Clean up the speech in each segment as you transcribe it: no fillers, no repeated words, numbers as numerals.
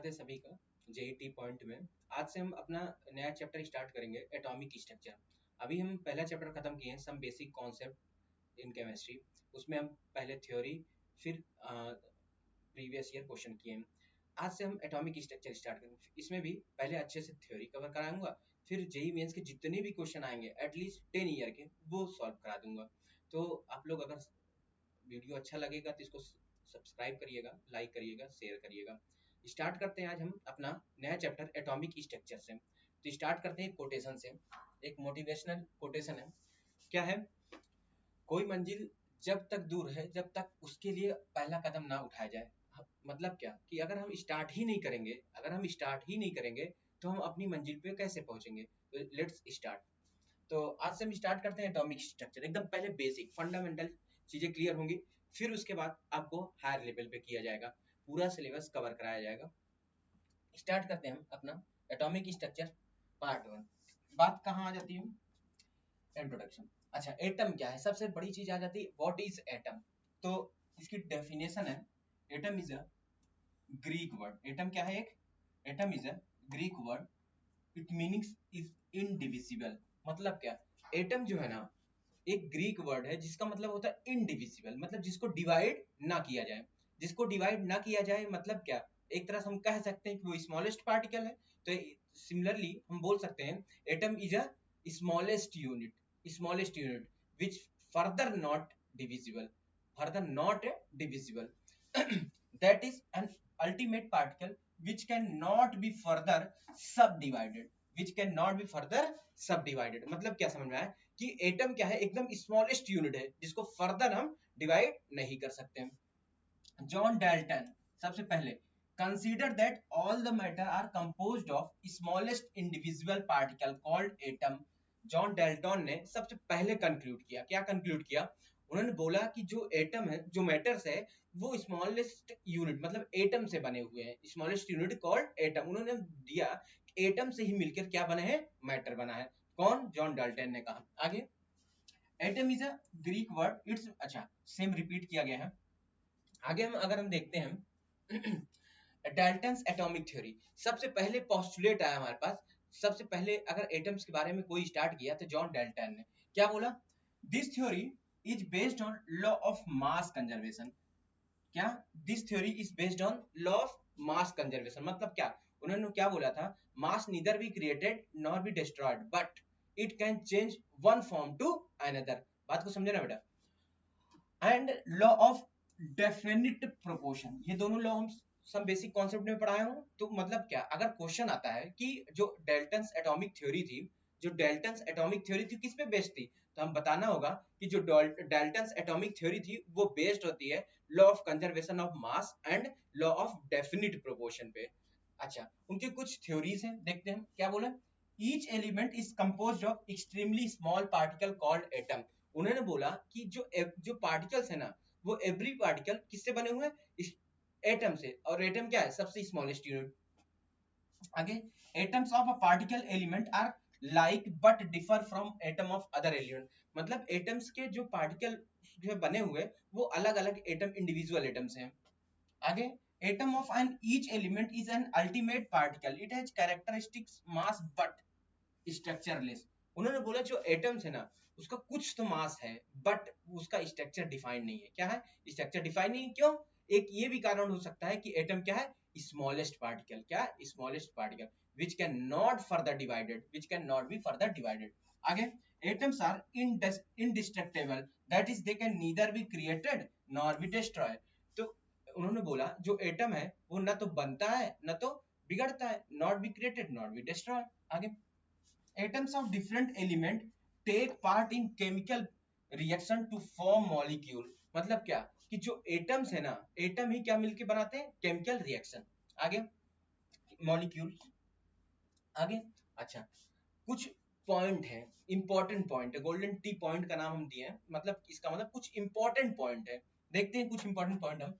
है सभी का जेईटी पॉइंट में। आज से हम अपना नया चैप्टर स्टार्ट करेंगे, एटॉमिक स्ट्रक्चर। अभी हम पहला चैप्टर खत्म किए हैं, some basic concept in chemistry. उसमें हम पहले थ्योरी फिर प्रीवियस ईयर क्वेश्चन किए हैं। आज से हम एटॉमिक स्ट्रक्चर स्टार्ट करेंगे। इसमें भी पहले अच्छे से थ्योरी कवर कराऊंगा, फिर जेई मेंस के जितने भी क्वेश्चन आएंगे एटलीस्ट 10 ईयर के वो सॉल्व करा दूंगा। तो आप लोग अगर वीडियो अच्छा लगेगा तो इसको सब्सक्राइब करिएगा, लाइक करिएगा, शेयर करिएगा। स्टार्ट करते हैं आज हम अपना नया चैप्टर एटॉमिक स्ट्रक्चर से। तो स्टार्ट करते हैं कोटेशन से। एक मोटिवेशनल कोटेशन है। क्या है? कोई मंजिल जब तक दूर है जब तक उसके लिए पहला कदम ना उठाया जाए। मतलब क्या कि अगर हम स्टार्ट ही नहीं करेंगे तो हम अपनी मंजिल पे कैसे पहुंचेंगे। Let's start. तो आज से हम स्टार्ट करते हैं एटॉमिक स्ट्रक्चर। एकदम पहले बेसिक फंडामेंटल चीजें क्लियर होंगी, फिर उसके बाद आपको हायर लेवल पे किया जाएगा, पूरा सिलेबस कवर कराया जाएगा। स्टार्ट करते हैं हम अपना एटॉमिक स्ट्रक्चर पार्ट 1। बात कहाँ आ जाती है? इंट्रोडक्शन। अच्छा, एटम क्या है? सबसे बड़ी चीज आ जाती है व्हाट इज एटम। तो इसकी डेफिनेशन है, atom is a Greek word. Atom क्या है? एक atom is a Greek word, it meanings is indivisible. मतलब क्या? एटम जो है ना, एक ग्रीक वर्ड है जिसका मतलब होता है इनडिविजिबल, मतलब जिसको डिवाइड ना किया जाए। जिसको डिवाइड ना किया जाए मतलब क्या? एक तरह से हम कह सकते हैं कि वो स्मॉलेस्ट पार्टिकल है। तो सिमिलरली हम बोल सकते हैं atom is a smallest unit which further not divisible that is an ultimate particle which cannot be further subdivided मतलब क्या समझ में आया कि एटम क्या है? एकदम स्मॉलेस्ट यूनिट है जिसको फर्दर हम डिवाइड नहीं कर सकते। जॉन डाल्टन सबसे पहले consider that all the matter are composed of smallest individual particle called atom. John Dalton ने सबसे पहले कंक्लूड किया। क्या कंक्लूड किया? उन्होंने बोला कि जो एटम है, जो मैटर्स है, वो स्मॉलेस्ट यूनिट मतलब एटम से बने हुए हैं। Smallest unit called atom. उन्होंने दिया एटम से ही मिलकर क्या बने हैं? मैटर बना है। कौन? जॉन डाल्टन ने कहा। आगे, atom is a Greek word, it's अच्छा सेम रिपीट किया गया है। आगे अगर हम देखते हैं डाल्टन्स एटॉमिक थ्योरी। सबसे पहले पोस्टुलेट आया हमारे पास। सबसे पहले अगर एटम्स के बारे में कोई स्टार्ट किया तो जॉन डाल्टन ने क्या बोला? This theory is based on law of mass conservation. क्या? This theory is based on law of mass conservation मतलब क्या? उन्होंने क्या बोला था? Mass neither be created nor be destroyed but it can change one form to another. बात को समझे ना बेटा? And law of definite proportion. ये दोनों लॉ हम सब बेसिक कॉन्सेप्ट में पढ़ाया हूं। तो मतलब क्या, अगर क्वेश्चन आता है कि जो डाल्टन्स एटॉमिक थ्योरी थी, किस पे बेस्ड थी, तो हम बताना होगा कि जो डाल्टन्स एटॉमिक थ्योरी थी वो बेस्ड होती है law of conservation of mass and law of definite proportion पे। अच्छा, उनके कुछ थ्योरीज हैं, देखते हैं क्या बोला। Each element is composed of extremely small particle called atom. उन्होंने बोला कि जो पार्टिकल्स है ना, वो एवरी पार्टिकल किससे बने हुए हैं? एटम से। और एटम क्या है? सबसे स्मॉलेस्ट यूनिट। आगे, atoms of a particle element are like but differ from atom of other element. मतलब एटम्स के जो पार्टिकल जो बने हुए वो अलग अलग एटम, इंडिविजुअल एटम्स हैं। आगे, atom of an each element is an ultimate particle, it has characteristics mass but structureless. उन्होंने बोला जो एटम्स है ना, उसका कुछ तो मास है बट उसका स्ट्रक्चर डिफाइंड नहीं है। क्या है? स्ट्रक्चर डिफाइंड नहीं। क्यों? एक ये भी कारण हो सकता है कि एटम क्या है? Smallest particle. क्या? Smallest particle which cannot further divided, which cannot be further divided. आगे, atoms are indestructible, that is they can neither be created nor be destroyed. तो उन्होंने बोला जो एटम है वो ना तो बनता है ना तो बिगड़ता है, not be created nor be destroyed. आगे, atoms of different element take part in chemical reaction to form molecule। मतलब क्या कि जो एटम्स है ना, एटम ही क्या मिलके बनाते हैं? Chemical reaction. आगे, मॉलिक्यूल। आगे, अच्छा कुछ पॉइंट है, इंपॉर्टेंट पॉइंट है, गोल्डन टी पॉइंट का नाम हम दिए हैं। मतलब इसका मतलब कुछ इंपॉर्टेंट पॉइंट है। देखते हैं कुछ इंपॉर्टेंट पॉइंट हम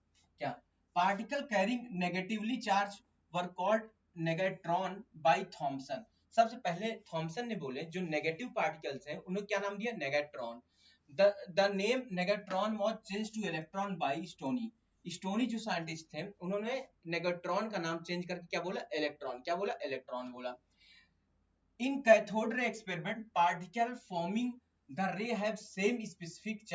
क्या। Particle carrying negatively charge were called negatron by Thomson. सबसे पहले थॉमसन ने बोले जो नेगेटिव पार्टिकल्स हैं उन्हें क्या नाम दिया? Negatron. The name negatron was changed to electron by Stoney. Stoney जो साइंटिस्ट थे उन्होंने नेगेट्रॉन का नाम चेंज करके क्या बोला, इलेक्ट्रॉन, क्या बोला, इलेक्ट्रॉन बोला। In cathode ray experiment particle forming the ray have same specific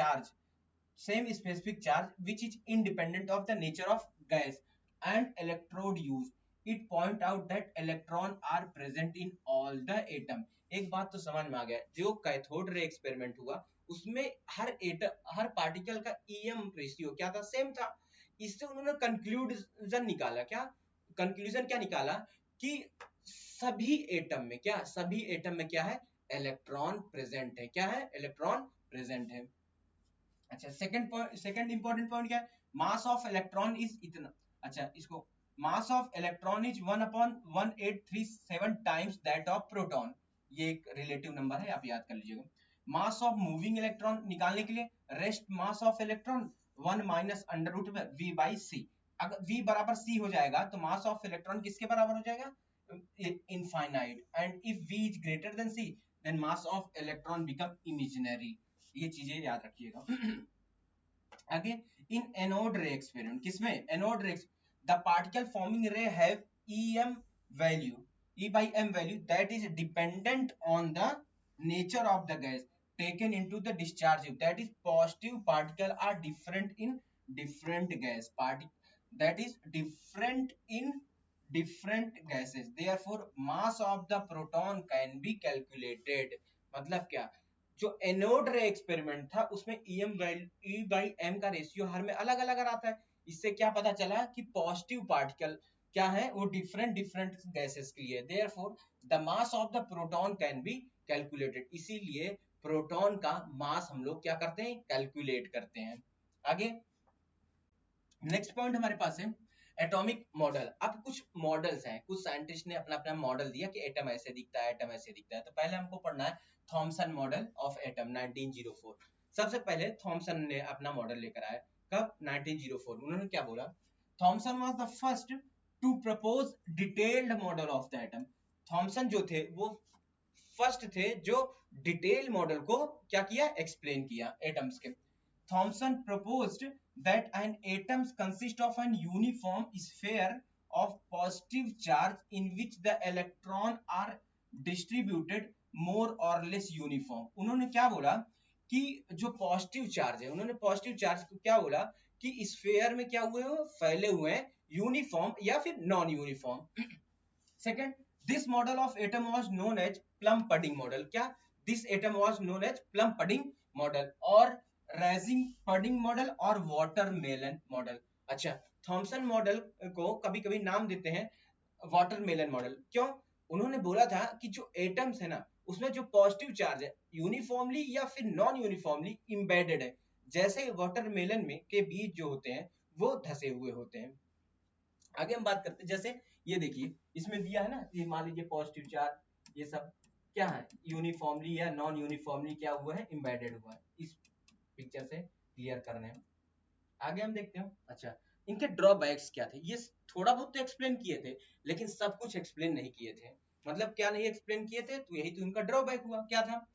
charge which is independent of the nature of gas and electrode used. It point out that electron are present in all the atom. एक बात तो समझ में आ गया, जो cathode ray experiment हुआ उसमें हर particle का ईएम रेशियो क्या था, सेम था। इससे उन्होंने कंक्लूजन निकाला, क्या निकाला कि सभी एटम में क्या है, इलेक्ट्रॉन प्रेजेंट है। क्या है, इलेक्ट्रॉन प्रेजेंट है। अच्छा, सेकंड इंपॉर्टेंट पॉइंट क्या है, मास ऑफ इलेक्ट्रॉन इज इतना। अच्छा, इसको मास of electron is 1/1837 times that of proton. ये एक रिलेटिव नंबर है, आप याद कर लीजिएगा। मास ऑफ मूविंग इलेक्ट्रॉन निकालने के लिए rest mass of electron 1 minus under root में v बाई सी। अगर v बराबर c हो जाएगा तो मास ऑफ इलेक्ट्रॉन किसके बराबर हो जाएगा, infinite. And if v is greater than c then mass of electron become imaginary. ये चीजें याद रखिएगा। आगे, इन एनोड रे एक्सपेरिमेंट, किसमें, anode ray, the particle forming ray have em वैल्यू, e by m value that is dependent on the nature of the gas taken into the discharge tube. That is positive particle are different in different gas that is different in different gases, therefore mass of the proton can be calculated। मतलब क्या, जो anode ray experiment था उसमें ई by M का ratio हर में अलग अलग आता है। इससे क्या पता चला कि पॉजिटिव पार्टिकल क्या है, वो डिफरेंट गैसेस के लिए, therefore the mass of the proton can be calculated. इसीलिए प्रोटॉन का मास हम लोग क्या करते हैं, कैलकुलेट करते हैं। आगे नेक्स्ट पॉइंट हमारे पास है एटॉमिक मॉडल। अब कुछ मॉडल्स हैं, कुछ साइंटिस्ट ने अपना अपना मॉडल दिया कि एटम ऐसे दिखता है, एटम ऐसे दिखता है। तो पहले हमको पढ़ना है थॉमसन मॉडल ऑफ एटम 1904। सबसे पहले थॉमसन ने अपना मॉडल लेकर आया, कब, 1904। उन्होंने क्या बोला, Thomson was the first to propose detailed model of the atom. Thomson जो थे वो फर्स्ट थे जो डिटेल मॉडल को क्या किया, एक्सप्लेन किया एटम्स के। Thomson proposed that an atoms consist of an uniform sphere of positive charge in which the electron are distributed more or less uniform। उन्होंने क्या बोला कि जो पॉजिटिव चार्ज है, उन्होंने पॉजिटिव चार्ज को क्या बोला कि स्फीयर में क्या हुए हो, फैले हुए हैं, यूनिफॉर्म या फिर non uniform. Second, this model of atom was known as plum pudding model. क्या, this atom was known as plum pudding model और रेजिंग पडिंग मॉडल और वाटरमेलन मॉडल। अच्छा, थॉमसन मॉडल को कभी कभी नाम देते हैं वाटरमेलन मॉडल। क्यों, उन्होंने बोला था कि जो एटम्स है ना उसमें जो पॉजिटिव चार्ज है यूनिफॉर्मली या फिर नॉन यूनिफॉर्मली इम्बेडेड है, जैसे वाटरमेलन में के बीज जो होते हैं वो धसे हुए होते हैं। आगे हम बात करते हैं, जैसे ये देखिए इसमें दिया है ना, ये मान लीजिए पॉजिटिव चार्ज, ये सब क्या है, यूनिफॉर्मली या नॉन यूनिफॉर्मली क्या हुआ है, इम्बेडेड हुआ है। इस पिक्चर से क्लियर करने हैं। आगे हम देखते हैं, अच्छा इनके ड्रॉबैक्स क्या थे। ये थोड़ा बहुत तो एक्सप्लेन किए थे लेकिन सब कुछ एक्सप्लेन नहीं किए थे। मतलब क्या नहीं एक्सप्लेन किए थे, तो यही तो इनका ड्रॉबैक हुआ। क्या था,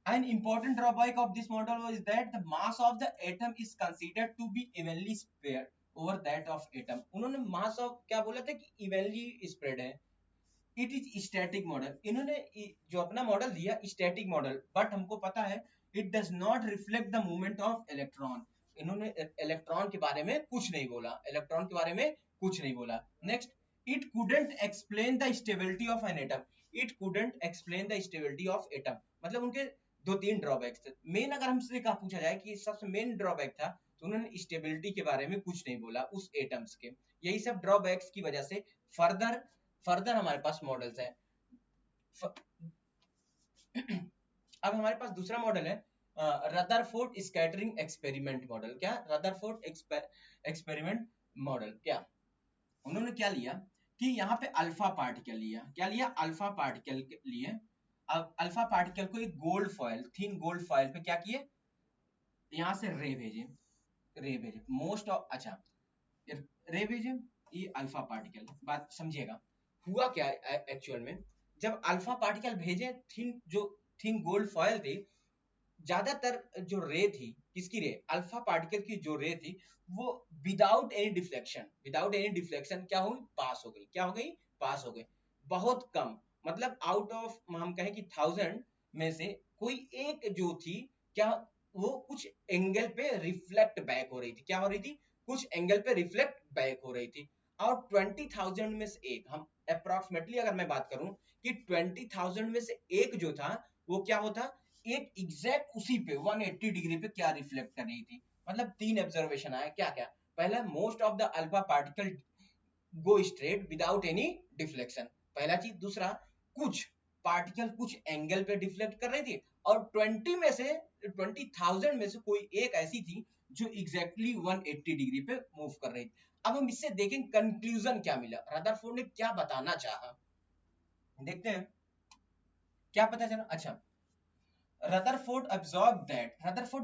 an important drawback of this model was that the mass of the atom is considered to be evenly spread over that of atom। उन्होंने mass of क्या बोला था कि evenly spread है। इट इज स्टैटिक मॉडल, इन्होंने जो अपना model दिया स्टैटिक मॉडल, बट हमको पता है it does not reflect the movement of electron. इन्होंने इलेक्ट्रॉन के बारे में कुछ नहीं बोला, इलेक्ट्रॉन के बारे में कुछ नहीं बोला। Next, it couldn't explain the stability of an atom, it couldn't explain the stability of atom. मतलब उनके दो तीन ड्रॉबैक्स थे। मेन अगर हमसे कहा पूछा जाए कि सबसे मेन ड्रॉबैक था तो उन्होंने स्टेबिलिटी के बारे में कुछ नहीं बोला उस एटम्स के। यही सब ड्रॉबैक्स की वजह से फर्दर हमारे पास मॉडल्स हैं। अब हमारे पास दूसरा मॉडल है रदरफोर्ड स्कैटरिंग एक्सपेरिमेंट मॉडल। क्या, रदरफोर्ड एक्सपेरिमेंट मॉडल। क्या, उन्होंने क्या लिया कि यहाँ पे अल्फा पार्टिकल लिया। क्या लिया, अल्फा पार्टिकल लिए। अब अल्फा पार्टिकल को एक gold foil, thin gold foil पे क्या किए, यहाँ से रे भेजे मोस्ट ऑफ। अच्छा, रे भेजे, ये अल्फा पार्टिकल, बात समझिएगा। हुआ क्या एक्चुअल में, जब अल्फा पार्टिकल भेजे थिन गोल्ड फॉयल थे, ज्यादातर जो रे थी, किसकी रे, अल्फा पार्टिकल की जो रे थी, वो विदाउट एनी डिफ्लेक्शन क्या हुई, पास हो गई। क्या हो गई, पास हो गई। बहुत कम, मतलब आउट ऑफ हम कहें कि 1000 में से कोई एक जो थी, क्या वो कुछ एंगल पे रिफ्लेक्ट बैक हो रही थी। क्या हो रही थी, कुछ एंगल पे रिफ्लेक्ट बैक हो रही थी। और 20,000 में से एक, हम अप्रोक्सीमेटली अगर मैं बात करूं कि 20,000 में से एक जो था, वो क्या होता, एक एग्जैक्ट उसी पे 180 डिग्री पे क्या रिफ्लेक्ट कर रही थी। मतलब 3 ऑब्जर्वेशन आया, क्या क्या, पहला, most of the alpha particle go straight without any deflection, पहला चीज। दूसरा, कुछ पार्टिकल कुछ एंगल पे डिफ्लेक्ट कर रही थी, और 20,000 में से कोई एक ऐसी थी जो एग्जैक्टली 180 डिग्री पे मूव कर रही थी। अब हम इससे देखें कंक्लूजन क्या मिला, रदरफोर्ड ने क्या बताना चाहा, देखते हैं क्या पता चला। अच्छा, रदरफोर्ड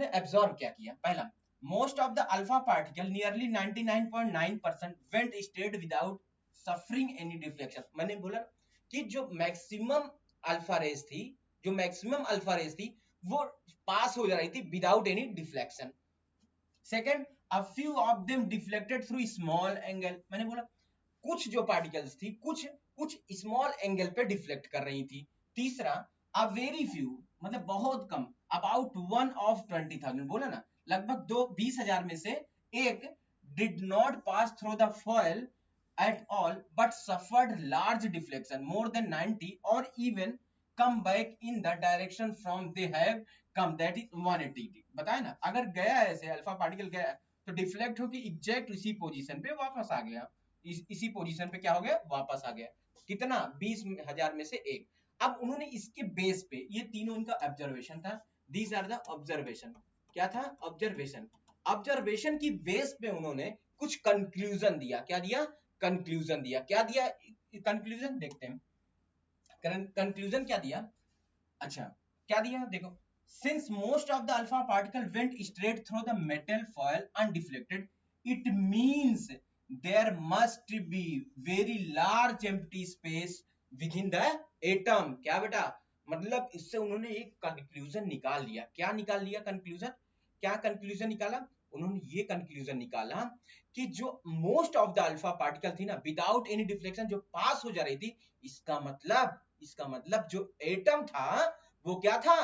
ने एब्जॉर्ब क्या किया, पहला, most of the alpha particle nearly 99.9% went straight without suffering any deflection। मैंने बोला कि जो मैक्सिमम अल्फा रेस थी, वो पास हो जा रही थी without any deflection. Second, a few of them deflected through small angle। मैंने बोला कुछ जो पार्टिकल्स थी, कुछ स्मॉल एंगल पे डिफ्लेक्ट कर रही थी। तीसरा, a very few, मतलब बहुत कम, about 1 of 20,000, बोला ना, लगभग 20,000 में से एक, did not pass through the foil at all but suffered large deflection more than 90 or even come back in the direction from they have come, that is 180। बताया ना, अगर गया ऐसे अल्फा पार्टिकल गया तो डिफ्लेक्ट होकर एग्जैक्ट इसी position पे वापस आ गया, इसी पोजीशन पे क्या हो गया, वापस आ गया। कितना, 20,000 में से एक। अब उन्होंने इसके बेस पे, ये तीनों इनका ऑब्जर्वेशन था, दीज आर द ऑब्जर्वेशन। क्या था, ऑब्जर्वेशन। ऑब्जर्वेशन की बेस पे उन्होंने कुछ कंक्लूजन दिया। क्या दिया, कंक्लूजन दिया। क्या दिया कंक्लूजन, देखते हैं कंक्लूजन क्या दिया। अच्छा, क्या दिया, देखो, since most of the alpha particle went straight through the metal foil undeflected, it means there must be very large empty space within the atom। क्या बेटा, मतलब इससे उन्होंने एक कंक्लूजन निकाल लिया। क्या निकाल लिया कंक्लूजन, क्या कंक्लूजन निकाला, उन्होंने ये कंक्लूजन निकाला कि जो most of the alpha particle थी ना, विदाउट एनी डिफ्लेक्शन जो पास हो जा रही थी, इसका मतलब जो एटम था वो क्या था,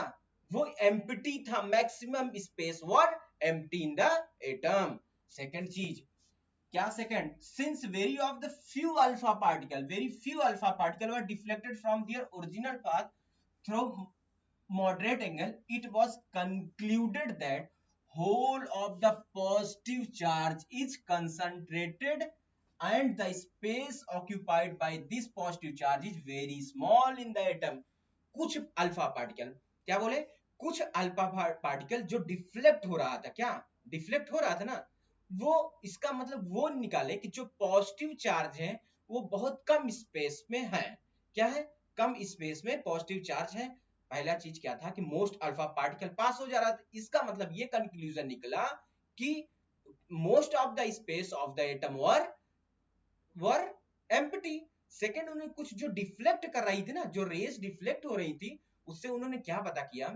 वो एम्प्टी था, maximum space were empty in the atom. Second चीज, क्या second, since very few alpha particle were deflected from their original path through moderate angle, it was concluded that whole of the positive charge is concentrated and the space occupied by this positive charge is very small in the atom। कुछ alpha particle, क्या बोले, कुछ alpha particle जो deflect हो रहा था, क्या deflect हो रहा था ना, वो, इसका मतलब वो निकाले कि जो पॉजिटिव चार्ज है वो बहुत कम स्पेस में है। क्या है, कम स्पेस में पॉजिटिव चार्ज है। पहला चीज क्या था कि मोस्ट अल्फा पार्टिकल पास हो जा रहा था, इसका मतलब ये कंक्लूजन निकला कि most of the space of the atom were empty. Second, उन्होंने कुछ जो डिफ्लेक्ट कर रही थी ना, जो रेस डिफ्लेक्ट हो रही थी, उससे उन्होंने क्या पता किया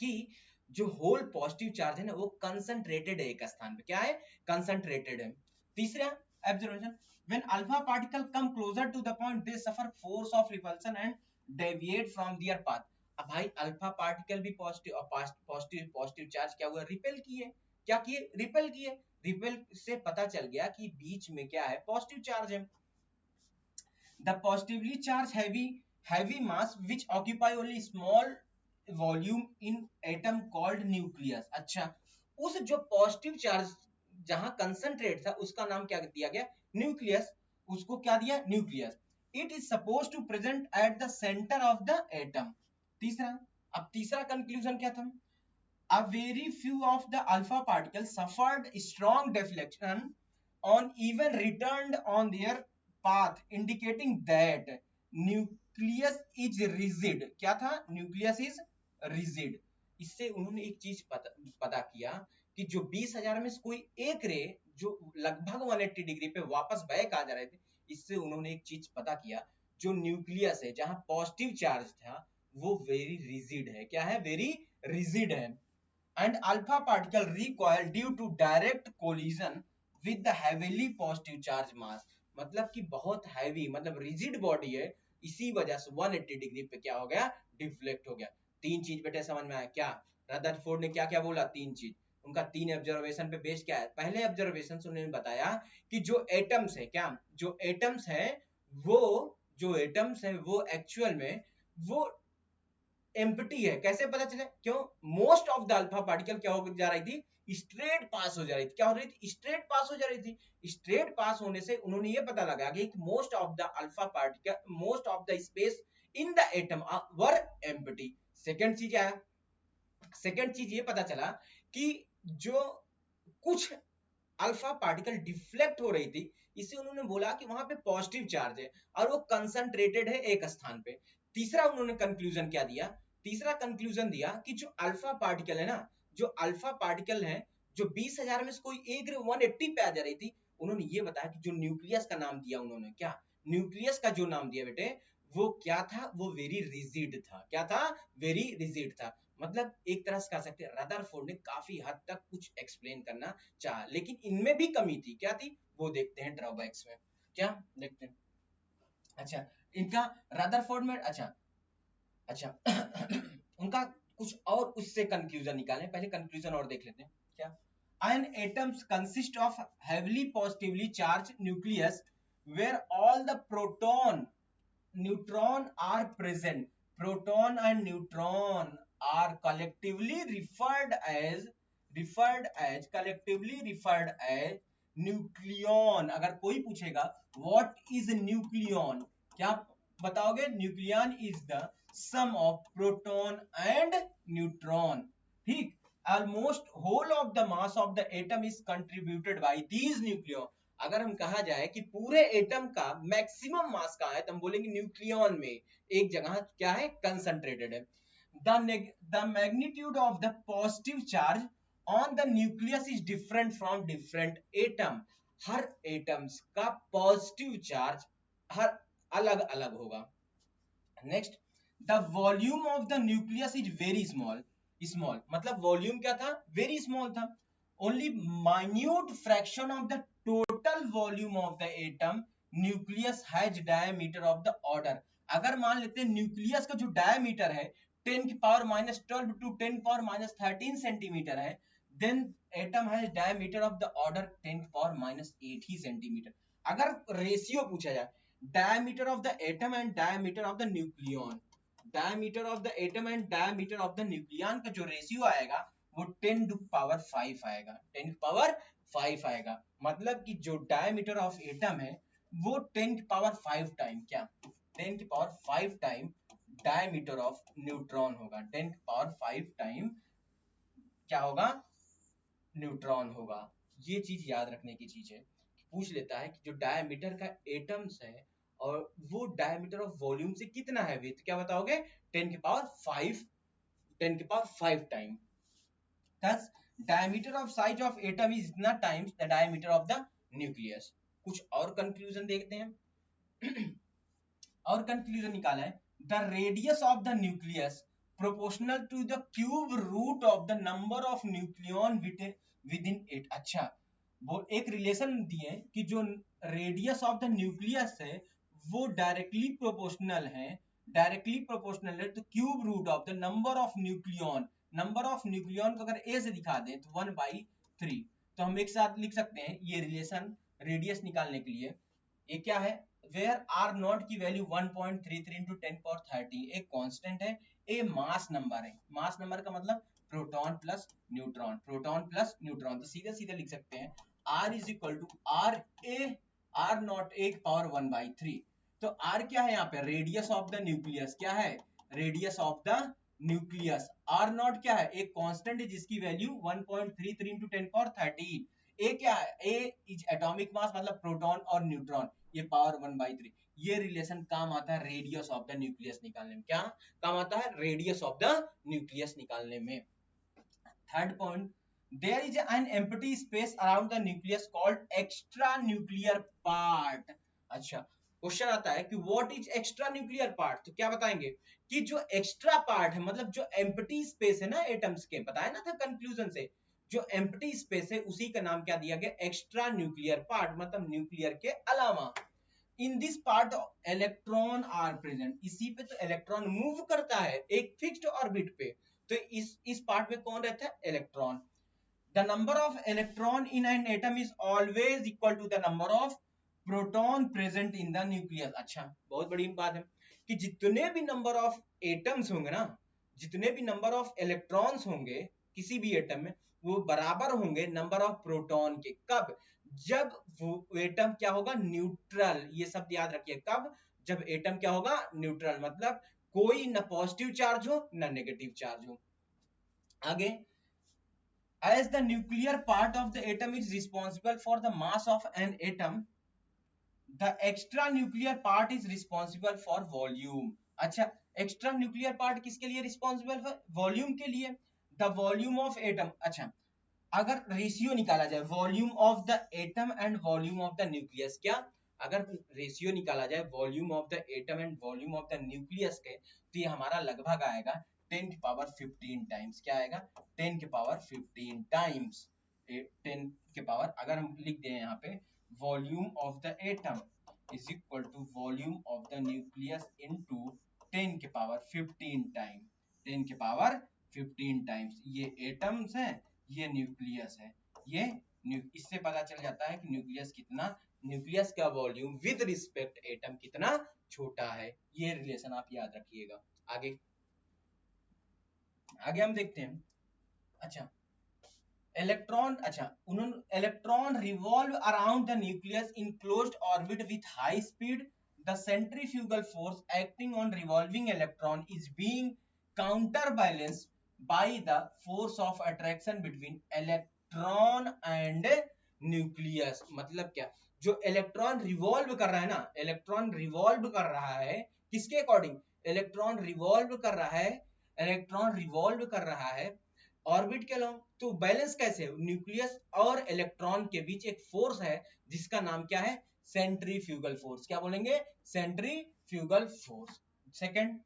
कि जो होल पॉजिटिव चार्ज है ना, वो कंसंट्रेटेड है एक स्थान पे। क्या है, कंसंट्रेटेड है। तीसरा observation, when alpha particle come closer to the point they suffer force of repulsion and deviate from their path. अब भाई अल्फा पार्टिकल भी पॉजिटिव चार्ज क्या हुआ, रिपेल किए। क्या किए, रिपेल किए। रिपेल से पता चल गया कि बीच में क्या है, पॉजिटिव चार्ज है। The positively charged heavy mass which occupy only small volume in atom called nucleus। अच्छा, उस जो पॉजिटिव चार्ज जहां कंसंट्रेट था उसका नाम क्या दिया गया, न्यूक्लियस। उसको क्या दिया, nucleus. It is suppose to present at the centre of the atom. तीसरा, अब तीसरा कंक्लूजन क्या था, a very few of the alpha particles suffered strong deflection on even returned on their path, indicating that nucleus is rigid। क्या था, nucleus is rigid। इससे उन्होंने एक चीज पता किया कि जो 20,000 में से कोई एक रे जो लगभग 180 डिग्री पे वापस बैक आ जा रहे थे, इससे उन्होंने एक चीज पता किया, जो न्यूक्लियस है जहां पॉजिटिव चार्ज था वो वेरी रिजिड है। क्या है? वेरी रिजिड है। And alpha particle recoil due to direct collision with the heavily positive charge mass. मतलब कि बहुत हैवी, मतलब रिजिड बॉडी है, इसी वजह से 180 डिग्री पे क्या हो गया? डिफ्लेक्ट हो गया। तीन चीज बेटे समझ में आया क्या? रदरफोर्ड ने क्या क्या बोला? तीन चीज। उनका तीन ऑब्जर्वेशन पे बेस क्या है? पहले ऑब्जर्वेशन से उन्होंने बताया कि जो एटम्स है, क्या जो एटम्स है वो, जो एटम्स है वो एक्चुअल में वो एम्प्टी है। कैसे पता चले? क्यों? Most of the alpha particle क्या हो जा रही थी? स्ट्रेट पास हो जा रही थी। क्या हो रही थी? स्ट्रेट पास हो जा रही थी। स्ट्रेट पास होने से उन्होंने ये पता लगा कि most of the alpha particle, most of the space in the atom were empty. Second चीज आया, सेकंड चीज ये पता चला कि जो कुछ अल्फा पार्टिकल डिफ्लेक्ट हो रही थी, इसे उन्होंने बोला कि वहां पे पॉजिटिव चार्ज है और वो कंसंट्रेटेड है एक स्थान पे। तीसरा उन्होंने कंक्लूजन क्या दिया? तीसरा कंक्लूजन दिया कि जो अल्फा पार्टिकल है ना, जो अल्फा पार्टिकल है, जो 20,000 में से कोई एक 180 पे आ जा रही थी, उन्होंने ये बताया कि जो न्यूक्लियस का नाम दिया उन्होंने, क्या न्यूक्लियस का जो नाम दिया बेटे, वो क्या था? वो वेरी रिजिड था। क्या था? वेरी रिजिड था। मतलब एक तरह से कह सकते हैं रदरफोर्ड ने काफी हद तक कुछ एक्सप्लेन करना चाहा, लेकिन इनमें भी कमी थी। क्या थी? वो देखते हैं ड्रॉबैक्स में। क्या देखते हैं? अच्छा, इनका रदरफोर्ड में, अच्छा अच्छा उनका कुछ और उससे कंक्लूजन निकालें। पहले कंक्लूजन और देख लेते हैं। क्या? An atoms consist of heavily positively charged nucleus where all the proton, neutron are present. Proton and neutron are collectively collectively referred as nucleon. अगर कोई पूछेगा what is a nucleon, क्या बताओगे? Nucleon is the sum of proton and neutron. ठीक, almost whole of the mass of the atom is contributed by these nucleon. अगर हम कहा जाए कि पूरे एटम का मैक्सिमम मास कहाँ है, तो हम बोलेंगे न्यूक्लियन में, एक जगह क्या है? कंसंट्रेटेड है। the magnitude of the positive charge on the nucleus is different from different atom. Her atoms का पॉजिटिव चार्ज हर अलग अलग होगा। Next, the volume of the nucleus is very small. Small मतलब वॉल्यूम क्या था? वेरी स्मॉल था। Only minute fraction of the total volume of the atom nucleus has diameter of the order. अगर मान लेते हैं न्यूक्लियस का जो डायमीटर है 10 की पावर -12 टू 10 पावर -13 सेंटीमीटर है, then atom has diameter of the order 10 power -8 he centimetre. अगर रेशियो पूछा जाए diameter of the atom and diameter of the nucleon, diameter of the atom and diameter of the nucleon का जो ratio आएगा वो 10 to power 5 आएगा, 10 power 5 आएगा। मतलब कि जो diameter of atom है वो 10 पावर 5 टाइम, क्या 10 power 5 time diameter of neutron होगा। 10 पावर 5 टाइम क्या होगा? न्यूट्रॉन होगा। ये चीज याद रखने की चीज है। पूछ लेता है कि जो डायमीटर का एटम्स है और वो डायमीटर ऑफ वॉल्यूम से कितना है, तो क्या बताओगे? 10 की पावर 5, 10 की power 5 time. thus diameter of size of atom is इतना times the diameter of the nucleus। कुछ और कंक्लूजन देखते हैं। और कंक्लूजन निकाला है, the radius of the nucleus proportional to the cube root of the number of nucleon within it. अच्छा, वो एक रिलेशन दिए कि जो रेडियस ऑफ द न्यूक्लियस है वो डायरेक्टली प्रोपोर्शनल है, डायरेक्टली प्रोपोर्शनल है तो cube root of the number of nucleon, number of nucleon को अगर ए से दिखा दें तो 1/3। तो हम एक साथ लिख सकते हैं ये रिलेशन रेडियस निकालने के लिए। ये क्या है? वेयर आर नॉट की वैल्यू 1.33 इंटू 10 पावर 30 एक कांस्टेंट है, ए मास नंबर है। मास नंबर का मतलब proton plus neutron, proton plus neutron. तो सीधे सीधे लिख सकते हैं R is equal to R A, R nought एक पावर 1/3। तो आर क्या है यहाँ पे? Radius of the nucleus. क्या है? Radius of the nucleus. R nought क्या है? एक कांस्टेंट है जिसकी वैल्यू 1.33 इंटू 10 पावर 13। ए क्या है? ए इज एटॉमिक मास मतलब प्रोटॉन और न्यूट्रॉन, ये पावर 1/3। ये रिलेशन काम आता है रेडियस ऑफ द न्यूक्लियस निकालने में। क्या काम आता है? रेडियस ऑफ द न्यूक्लियस निकालने में। Third point, there is an empty space around the nucleus called extra nuclear part। अच्छा, क्वेश्चन आता है कि what is extra nuclear part, तो क्या बताएंगे कि जो एक्स्ट्रा पार्ट है मतलब जो एम्प्टी स्पेस है ना एटम्स के, बताया ना था कंक्लूजन से, जो एम्प्टी स्पेस है उसी का नाम क्या दिया गया, एक्स्ट्रा न्यूक्लियर पार्ट, मतलब न्यूक्लियर के अलावा। In this part electron are present, इसी पे तो इलेक्ट्रॉन मूव करता है एक फिक्स्ड ऑर्बिट पे, तो इस पार्ट में कौन रहता है, electron. The number of electron in an atom is always equal to the number of proton present in the nucleus। अच्छा, बहुत बड़ी बात है कि जितने भी नंबर ऑफ एटम्स होंगे ना, जितने भी नंबर ऑफ इलेक्ट्रॉन्स होंगे किसी भी एटम में, वो बराबर होंगे नंबर ऑफ प्रोटॉन के। कब, जब वो एटम क्या होगा, न्यूट्रल। ये शब्द याद रखिए, कब, जब एटम क्या होगा, न्यूट्रल, मतलब कोई ना पॉजिटिव चार्ज हो ना नेगेटिव चार्ज हो। आगे, as the nuclear part of the atom is responsible for the mass of an atom, the extra nuclear part is responsible for volume। अच्छा, एक्स्ट्रा न्यूक्लियर पार्ट किसके लिए रिस्पॉन्सिबल है, volume के लिए। द वॉल्यूम ऑफ एटम, अच्छा अगर ratio निकाला जाए volume of the atom and volume of the nucleus, क्या अगर रेशियो निकाला जाए volume of the atom and volume of the nucleus के, तो ये हमारा लगभग आएगा 10 की पावर 15 टाइम्स। क्या आएगा, 10 की पावर 15 टाइम्स। 10 के पावर, अगर हम लिख दें यहाँ पे volume of the atom is equal to volume of the nucleus into 10 के पावर 15 टाइम, 10 के पावर 15 टाइम्स। ये एटम्स हैं, ये न्यूक्लियस है, ये इससे पता चल जाता है कि न्यूक्लियस कितना, न्यूक्लियस का वॉल्यूम विद रिस्पेक्ट एटम कितना छोटा है। ये रिलेशन आप याद रखिएगा। आगे आगे हम देखते हैं। अच्छा, इलेक्ट्रॉन, अच्छा उन्होंने electron revolve around the nucleus in closed orbit with high speed. The centrifugal force acting on revolving electron is being counter balanced by the force of attraction between electron and nucleus। मतलब क्या, जो electron revolve कर रहा है ना, electron revolve कर रहा है किसके अकॉर्डिंग, इलेक्ट्रॉन रिवॉल्व कर रहा है, इलेक्ट्रॉन रिवॉल्व कर रहा है ऑर्बिट के अलोंग, तो बैलेंस कैसे, न्यूक्लियस और इलेक्ट्रॉन के बीच एक फोर्स है जिसका नाम क्या है, सेंट्रीफ्यूगल फोर्स। क्या बोलेंगे, centrifugal force. Second,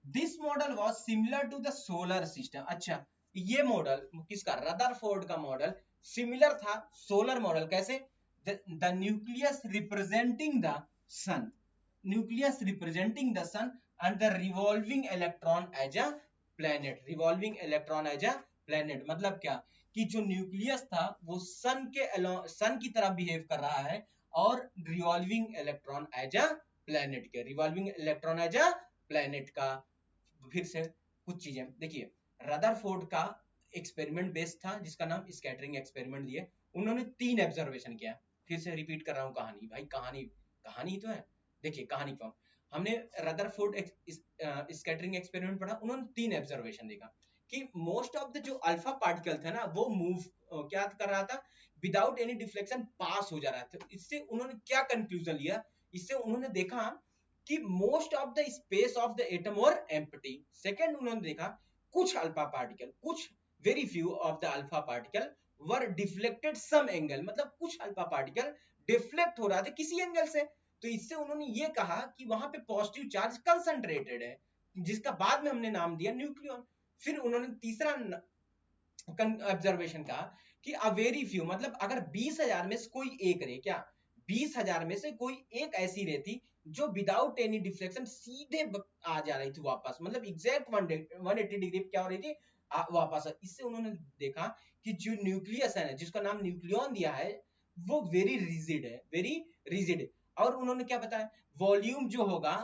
this model was similar to the solar system. अच्छा, ये मॉडल किसका, रदरफोर्ड का मॉडल सिमिलर था सोलर मॉडल। कैसे, the nucleus representing the sun, nucleus representing the sun and the revolving electron as a planet, revolving electron as a planet. मतलब क्या कि जो न्यूक्लियस था वो सन की तरह बिहेव कर रहा है और revolving electron as a planet के, revolving electron as a planet का। फिर से कुछ चीजें देखिए, रदरफोर्ड का एक्सपेरिमेंट बेस्ड था जिसका नाम स्कैटरिंग एक्सपेरिमेंट दिए। उन्होंने 3 ऑब्जर्वेशन किया। फिर से रिपीट कर रहा हूं कहानी, भाई कहानी तो है। देखिए कहानी को हमने रदरफोर्ड स्कैटरिंग एक्सपेरिमेंट पढ़ा, उन्होंने 3 ऑब्जर्वेशन देखा कि मोस्ट ऑफ द जो अल्फा पार्टिकल था ना वो मूव क्या कर रहा था, विदाउट एनी डिफ्लेक्शन पास हो जा रहा था। इससे उन्होंने क्या कंक्लूजन लिया, इससे उन्होंने देखा कि most of the space of the atom were empty. Second, उन्होंने देखा कुछ अल्फा पार्टिकल, कुछ very few of the alpha particle were deflected some angle, मतलब कुछ अल्फा पार्टिकल डिफ्लेक्ट हो रहा था किसी एंगल से। तो इससे उन्होंने ये कहा कि वहां पे पॉजिटिव चार्ज कंसंट्रेटेड है, जिसका बाद में हमने नाम दिया न्यूक्लियन। फिर उन्होंने तीसरा ऑब्जर्वेशन कहा कि अ वेरी फ्यू, मतलब अगर 20,000 में से कोई एक रे, क्या 20,000 में से कोई एक ऐसी रे थी जो विदाउट एनी डिफ्लेक्शन सीधे आ जा रही थी वापस, मतलब एग्जैक्ट 180 डिग्री क्या हो रही थी, वापस। इससे उन्होंने देखा कि जो न्यूक्लियस है जिसका नाम न्यूक्लियन दिया है वो वेरी रिजिड है, वेरी रिजिड। और उन्होंने क्या बताया, वॉल्यूम जो होगा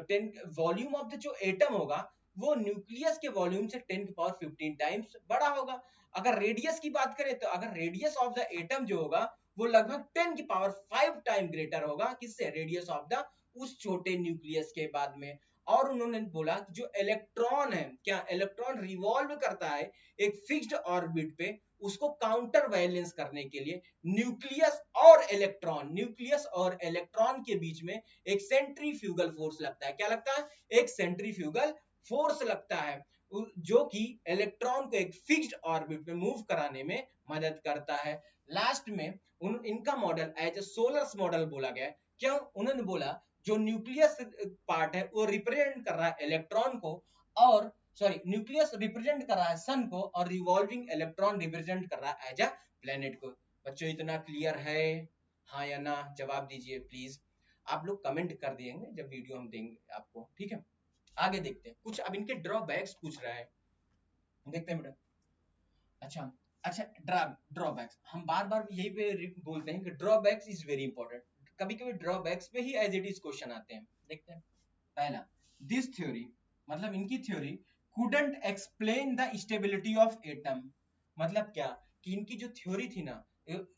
10, वॉल्यूम ऑफ द जो एटम होगा वो न्यूक्लियस के वॉल्यूम से 10 की पावर 15 टाइम्स बड़ा होगा। अगर रेडियस की बात करें तो अगर रेडियस ऑफ द एटम जो होगा वो लगभग 10 की पावर 5 टाइम ग्रेटर होगा किससे, रेडियस ऑफ द उस छोटे न्यूक्लियस के बाद में। और उन्होंने बोला कि जो इलेक्ट्रॉन है, क्या इलेक्ट्रॉन रिवॉल्व करता है एक फिक्स्ड ऑर्बिट पे, उसको काउंटर बैलेंस करने के लिए न्यूक्लियस और इलेक्ट्रॉन के बीच में एक सेंट्रीफ्यूगल फोर्स लगता है। क्या लगता है, एक सेंट्रीफ्यूगल फोर्स लगता है जो कि इलेक्ट्रॉन को एक फिक्स्ड ऑर्बिट में मूव कराने में मदद करता है। लास्ट में इनका model as a solar model बोला गया। क्यों, उन्होंने बोला जो न्यूक्लियस पार्ट है वो रिप्रेजेंट कर रहा है इलेक्ट्रॉन को, और सॉरी न्यूक्लियस रिप्रेजेंट कर रहा है सन को, और रिवॉल्विंग इलेक्ट्रॉन रिप्रेजेंट कर रहा है एज अ प्लेनेट को। बच्चों इतना क्लियर है? हाँ या ना जवाब दीजिए प्लीज। आप लोग कमेंट कर दिएंगे जब वीडियो हम देंगे आपको, ठीक है। आगे देखते हैं कुछ, अब इनके ड्रॉबैक्स पूछ रहा है, देखते हैं बेटा। अच्छा अच्छा, ड्रॉबैक्स हम बार बार यही पे बोलते हैं कि ड्रॉबैक्स इज वेरी इंपॉर्टेंट, कभी कभी ड्रॉबैक्स पे ही एज इट इज क्वेश्चन आते हैं। देखते हैं पहला, दिस थ्योरी, मतलब इनकी theory couldn't explain the stability of atom। मतलब क्या कि इनकी जो थ्योरी थी ना,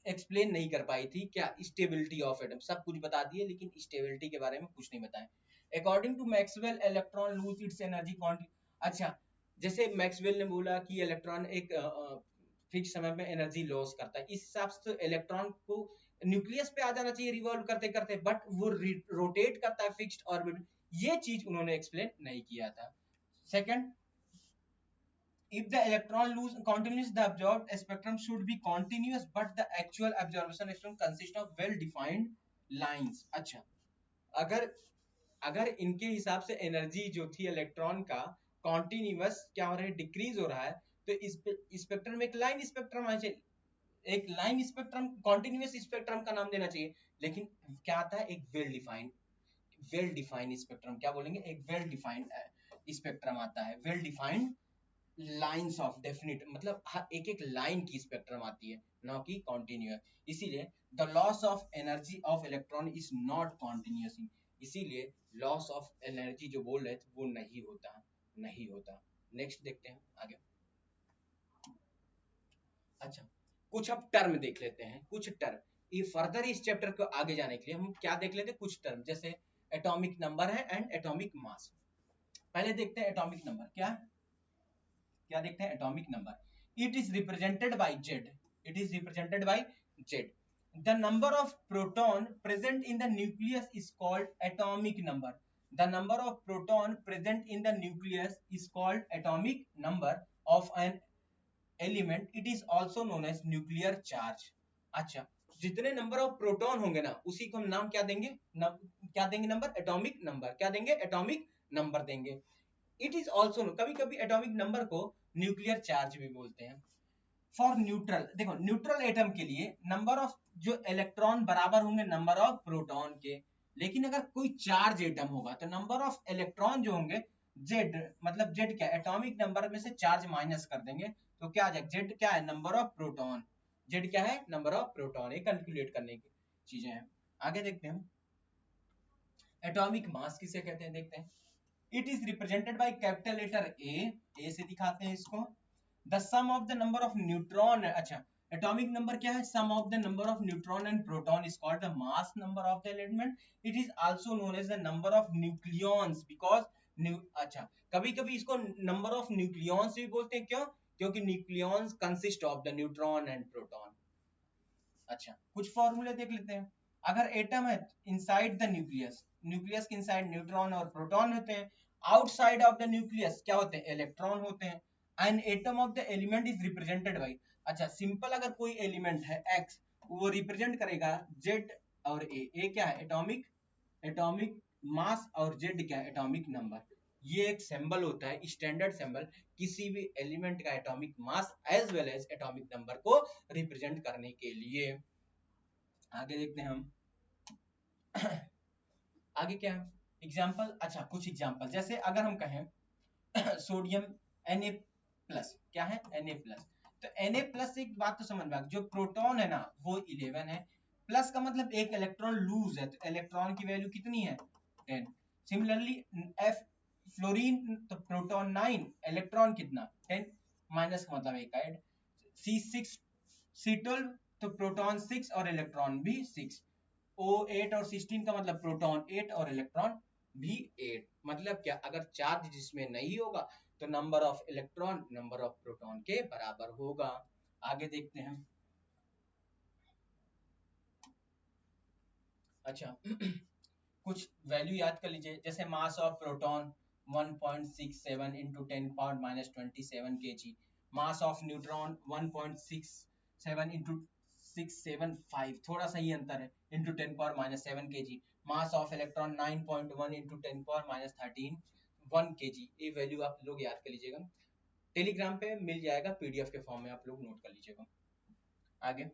एक्सप्लेन नहीं कर पाई थी क्या स्टेबिलिटी ऑफ एटम, सब कुछ बता दिए लेकिन स्टेबिलिटी के बारे में कुछ नहीं बताया। According to Maxwell electron lose its energy quantity. अच्छा, जैसे मैक्सवेल ने बोला कि इलेक्ट्रॉन एक फिक्स समय में एनर्जी लॉस करता है, इस हिसाब से इलेक्ट्रॉन को न्यूक्लियस पे आ जाना चाहिए रिवॉल्व करते करते, बट वो रोटेट करता है फिक्स्ड ऑर्बिट। ये चीज उन्होंने एक्सप्लेन नहीं किया था। Second, if the electron lose continuous, the absorbed spectrum should be continuous, but the actual absorption spectrum consists of well defined lines। अच्छा, अगर अगर इनके हिसाब से एनर्जी जो थी इलेक्ट्रॉन का कॉन्टिन्यूअस क्या हो रहा है, डिक्रीज हो रहा है, तो इस स्पेक्ट्रम में एक लाइन स्पेक्ट्रम आना चाहिए, एक लाइन स्पेक्ट्रम कॉन्टिन्यूअस स्पेक्ट्रम का नाम देना चाहिए। लेकिन क्या आता है, एक वेल डिफाइंड स्पेक्ट्रम, क्या बोलेंगे, एक वेल डिफाइंड स्पेक्ट्रम आता है, well defined lines of definite, मतलब एक एक लाइन की स्पेक्ट्रम आती है, ना कि कॉन्टिन्यूअस। इसीलिए the loss of energy of electron is not continuous, इसीलिए लॉस ऑफ एनर्जी जो बोल रहे थे वो नहीं होता। नेक्स्ट देखते हैं आगे। अच्छा, कुछ अब टर्म देख लेते हैं, कुछ टर्म, ये फर्दर इस चैप्टर को आगे जाने के लिए हम क्या देख लेते हैं, कुछ टर्म, जैसे एटॉमिक नंबर है एंड एटॉमिक मास। पहले देखते हैं एटॉमिक नंबर क्या क्या देखते हैं, atomic number. It is represented by Z, it is represented by Z. The number of proton present in the nucleus is called atomic number, the number of proton present in the nucleus is called atomic number of an element, it is also known as nuclear charge. अच्छा, जितने number of proton होंगे ना उसी को हम नाम क्या देंगे, क्या देंगे, नंबर, एटॉमिक नंबर, क्या देंगे, एटॉमिक नंबर देंगे। इट इज ऑल्सो, कभी कभी एटॉमिक नंबर को न्यूक्लियर चार्ज भी बोलते हैं। फॉर न्यूट्रल, देखो न्यूट्रल एटम के लिए नंबर ऑफ जो इलेक्ट्रॉन बराबर होंगे नंबर ऑफ प्रोटॉन के, लेकिन अगर कोई चार्ज एटम होगा तो नंबर ऑफ इलेक्ट्रॉन जो होंगे जेड, मतलब जेड क्या, एटॉमिक नंबर में से चार्ज माइनस कर देंगे तो क्या आ जाएगा, जेड क्या है, नंबर ऑफ प्रोटॉन, जेड क्या है, नंबर ऑफ प्रोटॉन, ये कैलकुलेट करने की चीजें हैं। आगे देखते हैं हम एटॉमिक मास किसे कहते हैं, देखते हैं। It is represented by capital letter A से दिखाते हैं इसको। The sum of the number of neutron, अच्छा एटॉमिक नंबर क्या है, sum of the number of neutron and proton is called the mass number of the element. It is also known as the number of nucleons because अच्छा, कभी कभी इसको number of nucleons भी बोलते हैं, क्यों, क्योंकि nucleons consist of the neutron and proton. अच्छा, कुछ फॉर्मूले देख लेते हैं। अगर एटम है इनसाइड द न्यूक्लियस, न्यूक्लियस के इनसाइड न्यूट्रॉन और प्रोटॉन होते हैं, आउटसाइड ऑफ द न्यूक्लियस क्या होते हैं, इलेक्ट्रॉन होते हैं। And atom of the element is represented bye, अच्छा सिंपल, अगर कोई एलिमेंट है एक्स, वो रिप्रेजेंट करेगा जेड और ए क्या है, एटॉमिक एटॉमिक मास, और जेड क्या है, एटॉमिक नंबर। ये एक सिंबल होता है, स्टैंडर्ड सिंबल, किसी भी एलिमेंट का atomic mass as well as atomic number को रिप्रेजेंट करने के लिए। आगे देखते हैं हम आगे क्या है एग्जाम्पल। अच्छा, कुछ एग्जाम्पल, जैसे अगर हम कहें सोडियम Na+, क्या है, Na+, तो Na+ एक बात तो समझ में आ गई, जो प्रोटॉन है ना वो 11 है, प्लस का मतलब एक इलेक्ट्रॉन लूज है, तो इलेक्ट्रॉन की वैल्यू कितनी है, 10। सिमिलरली F फ्लोरीन, तो प्रोटॉन 9, इलेक्ट्रॉन कितना, 10, माइनस का मतलब एक ऐड। C6 C12, तो प्रोटॉन 6 और इलेक्ट्रॉन भी 6। O8 और 16 का मतलब प्रोटॉन 8 और इलेक्ट्रॉन भी 8। मतलब क्या, अगर चार्ज जिसमें नहीं होगा तो number of electron number of proton के बराबर होगा। आगे देखते हैं। अच्छा कुछ वैल्यू याद कर लीजिए, जैसे mass of proton 1.67 into 10 power minus 27 kg, mass of neutron 1.67 into 675, थोड़ा सा ही अंतर है, into 10 power minus 7 kg। Mass of electron 9.1 into 10⁻13 1 kg। ये वैल्यू आप लोग याद कर लीजिएगा, टेलीग्राम पे मिल जाएगा, पीडीएफ के फॉर्म में आप लोग नोट कर लीजिएगा। आगे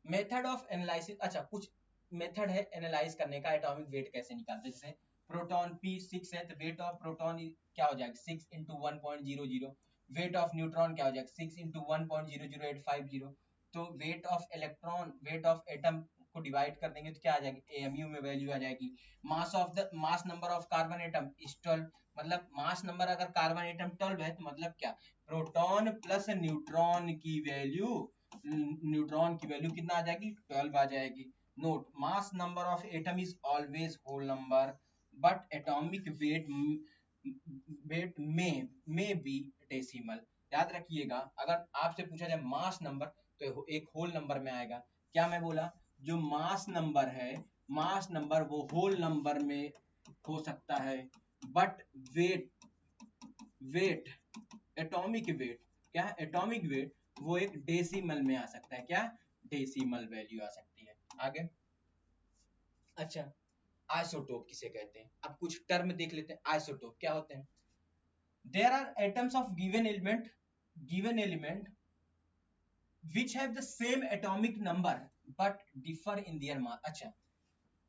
मेथड ऑफ एनालिसिस, अच्छा कुछ मेथड है एनालाइज करने का, एटॉमिक वेट कैसे निकालते हैं। जैसे प्रोटॉन P6 है तो वेट ऑफ प्रोटॉन क्या हो जाएगा 6 इंटू 1.00, वेट ऑफ न्यूट्रॉन क्या हो जाएगा 6 इंटू 1.00850। तो weight of electron, weight of atom को डिवाइड कर देंगे तो क्या आ जाएगी, एमयू में वैल्यू आ जाएगी। Mass of the mass number of carbon atom is 12, मतलब मास नंबर अगर कार्बन एटम 12 है तो मतलब क्या, प्रोटॉन प्लस न्यूट्रॉन की वैल्यू, न्यूट्रॉन की वैल्यू कितना आ जाएगी 12 आ जाएगी। Note, mass number of atom is always whole number but atomic weight में बी डेसिमल। याद रखिएगा, अगर आपसे पूछा जाए मास नंबर तो एक होल नंबर में आएगा। क्या मैं बोला, जो मास नंबर है, मास नंबर वो होल नंबर में हो सकता है, but weight, weight atomic weight क्या है, एटॉमिक वेट वो एक डेसिमल में आ सकता है। क्या, डेसिमल वैल्यू आ सकती है। आगे, अच्छा आइसोटोप किसे कहते हैं, अब कुछ टर्म देख लेते हैं। आइसोटोप क्या होते हैं, there are atoms of given element which have the same atomic number but differ in their mass। अच्छा,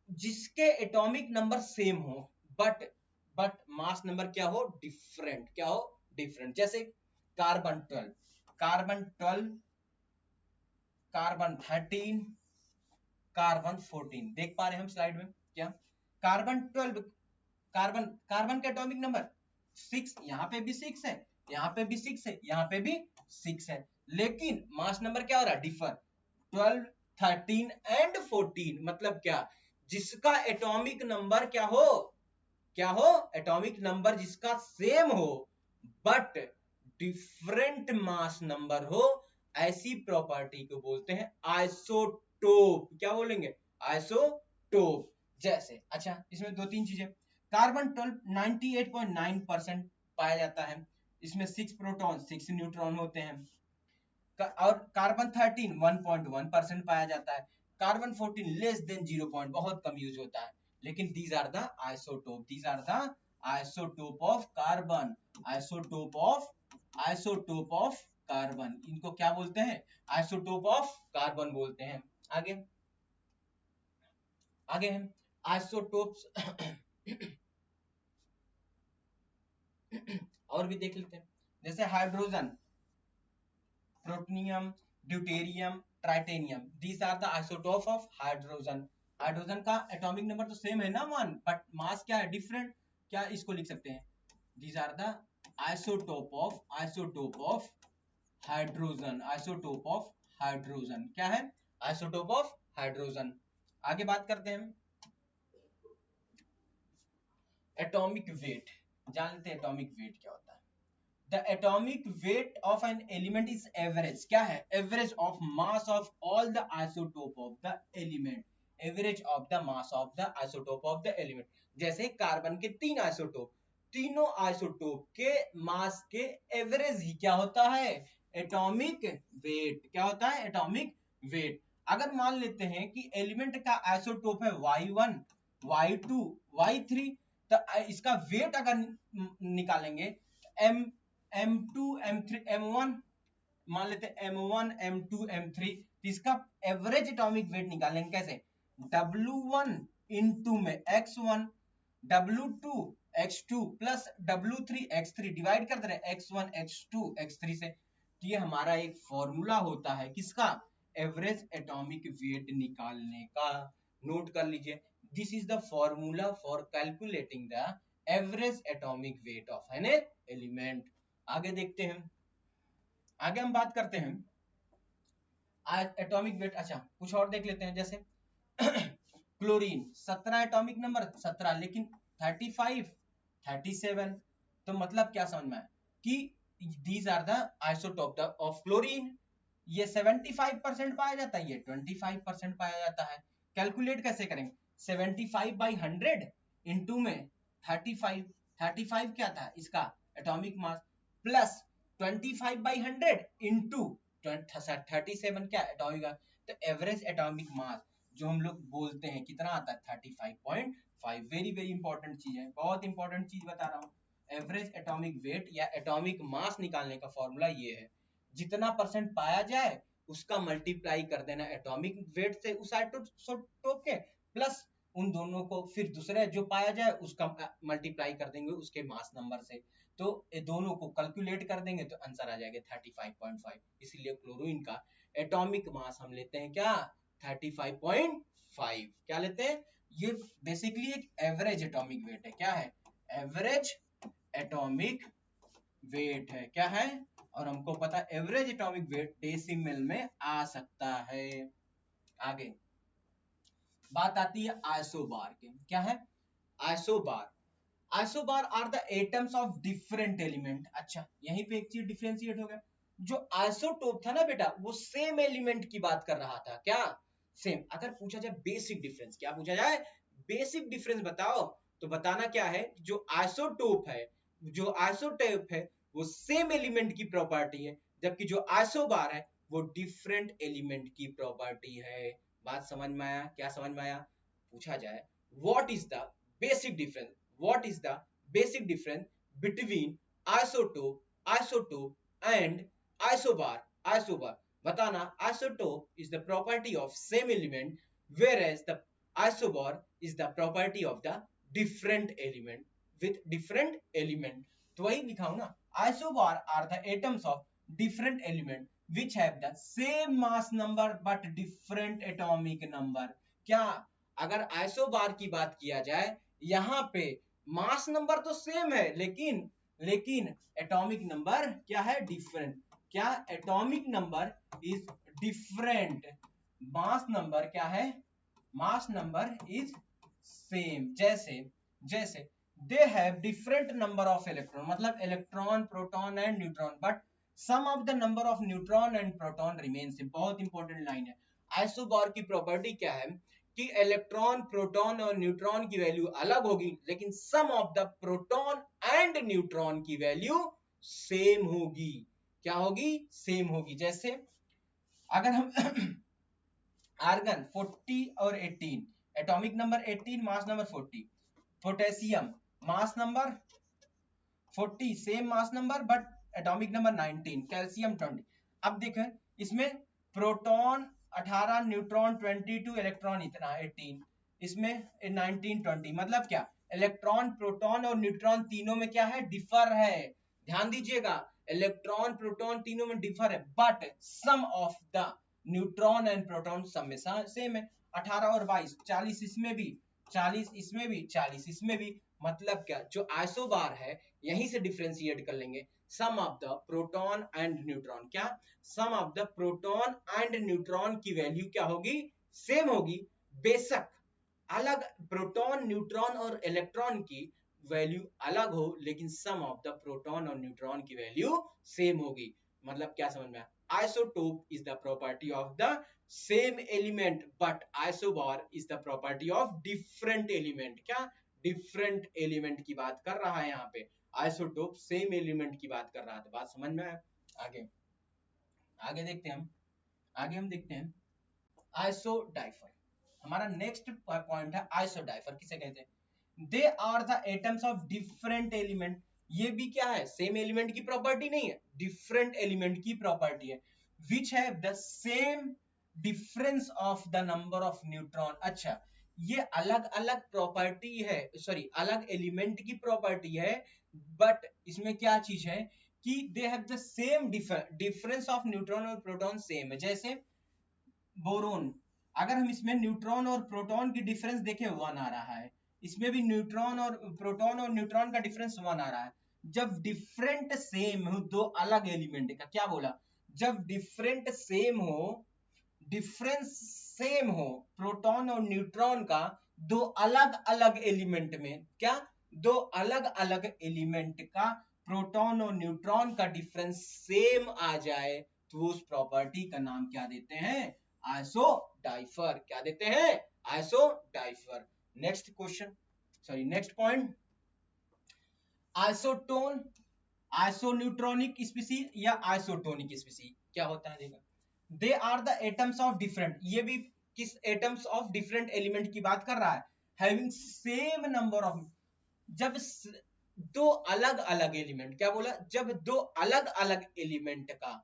जिसके एटॉमिक नंबर सेम हो बट मास नंबर क्या हो, डिफरेंट, क्या हो, डिफरेंट। जैसे कार्बन 12, कार्बन 12, कार्बन 13, कार्बन 14, देख पा रहे हैं हम स्लाइड में। क्या, कार्बन 12, कार्बन कार्बन का एटॉमिक नंबर 6, यहाँ पे भी 6 है, यहाँ पे भी 6 है, यहाँ पे भी 6 है, लेकिन मास नंबर क्या हो रहा है, डिफर। 12, 13 एंड 14 मतलब क्या, जिसका एटॉमिक नंबर क्या हो, क्या हो, एटॉमिक नंबर जिसका सेम हो बट डिफरेंट मास नंबर हो, ऐसी प्रॉपर्टी को बोलते हैं आइसोटोप। क्या बोलेंगे, आइसोटोप। जैसे, अच्छा इसमें दो तीन चीजें, कार्बन 12 98.9% पाया जाता है, इसमें 6 प्रोटॉन 6 न्यूट्रॉन होते हैं, और कार्बन 13 1.1% पाया जाता है, कार्बन 14 लेस देन 0 पॉइंट, बहुत कम यूज होता है। लेकिन these are the isotope, these are the isotope of carbon, isotope of, isotope of carbon, इनको क्या बोलते हैं, आइसोटोप ऑफ कार्बन बोलते हैं। आगे, आगे हम आइसोटोप्स और भी देख लेते हैं। जैसे hydrogen, protonium, deuterium, tritium, these are the isotope of hydrogen. Hydrogen का एटॉमिक नंबर तो सेम है ना 1, बट मास क्या है, डिफरेंट। क्या इसको लिख सकते हैं, these are the isotope of, isotope of hydrogen, isotope of hydrogen. क्या है, आइसोटोप ऑफ हाइड्रोजन। आगे बात करते हैं एटॉमिक वेट, जान लेते हैं एटॉमिक वेट क्या होता है। The atomic weight of an element is average, क्या है, average of mass of all the isotope of the element, average of the mass of the isotope of the element। जैसे carbon के 3 isotope, तीनों isotope के मास के average ही क्या होता है, एटॉमिक वेट। क्या होता है, एटॉमिक वेट। अगर मान लेते हैं कि एलिमेंट का आइसोटोप है Y1, Y2, Y3, तो इसका वेट अगर निकालेंगे M2, M3, M1, मान लेते हैं M1, M2, M3, तो इसका एवरेज एटॉमिक वेट निकालेंगे कैसे, W1 इंटू में X1, W2 X2 plus W3 X3 divide कर दे रहे X1 X2 X3 से। तो ये हमारा एक फॉर्मूला होता है किसका, एवरेज एटॉमिक वेट निकालने का। नोट कर लीजिए, this is the formula for calculating the average atomic weight of an element. आगे देखते हैं, आगे हम बात करते हैं एटॉमिक वेट। अच्छा कुछ और देख लेते हैं, जैसे क्लोरीन 17 एटॉमिक नंबर 17, लेकिन 35 37, तो मतलब क्या समझ में आया कि these are the isotope of chlorine. ये 75% पाया जाता है, ये 25% पाया जाता है। कैलकुलेट कैसे करेंगे, 75 बाई 100 इंटू में 35, 35 क्या था इसका atomic mass, plus 25 by 100 into 37 क्या एटॉमिक, तो एवरेज एटॉमिक मास जो हम लोग बोलते हैं कितना आता है 35.5। वेरी वेरी इंपॉर्टेंट चीज है, बहुत इंपॉर्टेंट चीज बता रहा हूँ। एवरेज एटॉमिक वेट या एटॉमिक मास निकालने का फॉर्मूला ये है, जितना परसेंट पाया जाए उसका मल्टीप्लाई कर देना एटॉमिक वेट से उस आइसोटोप के, प्लस उन दोनों को फिर दूसरे जो पाया जाए उसका मल्टीप्लाई कर देंगे उसके मास नंबर से, तो ये दोनों को कैलकुलेट कर देंगे तो आंसर आ जाएगा 35.5। इसीलिए क्लोरीन का एटॉमिक मास हम लेते हैं क्या 35.5। क्या लेते हैं, ये बेसिकली एक एवरेज एटॉमिक वेट है। क्या है, एवरेज एटॉमिक वेट है। क्या है, और हमको पता है एवरेज एटॉमिक वेट डेसिमल में आ सकता है। आगे बात आती है आइसोबार के। क्या है, isobar. Isobar are the atoms of different element. अच्छा, यहीं पे एक चीज डिफरेंशिएट हो गया, जो आइसोटोप था ना बेटा वो सेम एलिमेंट की बात कर रहा था। क्या, सेम। अगर पूछा जाए बेसिक डिफरेंस, क्या पूछा जाए, बेसिक डिफरेंस बताओ, तो बताना क्या है, जो आइसोटोप है, जो आइसोटोप है वो सेम एलिमेंट की प्रॉपर्टी है, जबकि जो आइसोबार है वो डिफरेंट एलिमेंट की प्रॉपर्टी है। बात समझ में आया, क्या समझ में आया। पूछा जाए what is the basic difference, what is the basic difference between isotope and isobar। isobar बताना, isotope is the property of same element whereas the isobar is the property of the different element with different element। तो वही लिखाऊं ना, isobar are the atoms of different element which have the same mass number but different atomic number। क्या, अगर isobar की बात किया जाए, यहाँ पे मास नंबर तो सेम है लेकिन एटॉमिक नंबर क्या है, डिफरेंट। क्या, atomic number is different, mass number क्या है, मास नंबर इज सेम। जैसे जैसे they have different number of electron, मतलब electron proton and neutron, but sum of the number of neutron and proton remains. बहुत important line है। Isobar की property क्या है कि इलेक्ट्रॉन प्रोटॉन और न्यूट्रॉन की वैल्यू अलग होगी लेकिन sum of the proton and neutron की वैल्यू सेम होगी। क्या होगी, सेम होगी। जैसे अगर हम आर्गन 40 और 18, atomic number 18, mass number 40, potassium mass number 40 same mass number but atomic number 19, calcium 20। अब देखें इसमें प्रोटॉन 18, न्यूट्रॉन 22, इलेक्ट्रॉन इतना 18, इसमें 19 20, मतलब क्या, इलेक्ट्रॉन प्रोटॉन और न्यूट्रॉन तीनों में क्या है, डिफर है। ध्यान दीजिएगा, इलेक्ट्रॉन प्रोटॉन तीनों में डिफर है but sum of the neutron and proton सब में सेम है। 18 और 22, 40 इसमें भी, 40 इसमें भी, 40 इसमें भी। मतलब क्या, जो आइसोबार है यहीं से डिफरेंशिएट कर लेंगे, sum of the proton and neutron. क्या, sum of the proton and neutron की वैल्यू क्या होगी, सेम होगी। बेशक अलग प्रोटॉन न्यूट्रॉन और इलेक्ट्रॉन की वैल्यू अलग हो लेकिन सम ऑफ द प्रोटॉन और न्यूट्रॉन की वैल्यू सेम होगी। मतलब क्या समझ में आया, isotope is the property of the same element but isobar is the property of different element. क्या, डिफरेंट एलिमेंट की बात कर रहा है यहाँ पे, आइसोटोप सेम एलिमेंट की बात कर रहा था। बात समझ में आया। आगे आगे देखते हैं हम, आगे हम देखते हैं आइसोडाइफर। हमारा नेक्स्ट पॉइंट है आइसोडाइफर। किसे कहते हैं, they are the atoms of different element. ये भी क्या है, सेम एलिमेंट की प्रॉपर्टी नहीं है, डिफरेंट एलिमेंट की प्रॉपर्टी है, विच have the same difference of the number of neutron. अच्छा, ये अलग अलग प्रॉपर्टी है, सॉरी अलग एलिमेंट की प्रॉपर्टी है बट इसमें क्या चीज है कि they have the same difference of neutron और प्रोटॉन सेम है। जैसे बोरोन, अगर हम इसमें न्यूट्रॉन और प्रोटॉन की डिफरेंस देखें 1 आ रहा है, इसमें भी न्यूट्रॉन और प्रोटॉन और न्यूट्रॉन का डिफरेंस 1 आ रहा है। जब डिफरेंट सेम हो दो अलग एलिमेंट का, क्या बोला, जब डिफरेंट सेम हो, डिफरेंस सेम हो प्रोटॉन और न्यूट्रॉन का दो अलग अलग एलिमेंट में, क्या, दो अलग अलग एलिमेंट का प्रोटॉन और न्यूट्रॉन का डिफरेंस सेम आ जाए तो उस प्रॉपर्टी का नाम क्या देते हैं, आइसोडाइफर। क्या देते हैं, isodiapher. Next question, sorry next point, isotone, isoneutronic species या आइसोटोनिक स्पीशीज क्या होता है देखा, they are the atoms of different. ये भी किस एटम्स ऑफ डिफरेंट एलिमेंट की बात कर रहा है, हैविंग सेम नंबर ऑफ, जब दो अलग अलग एलिमेंट, क्या बोला, जब दो अलग अलग एलिमेंट का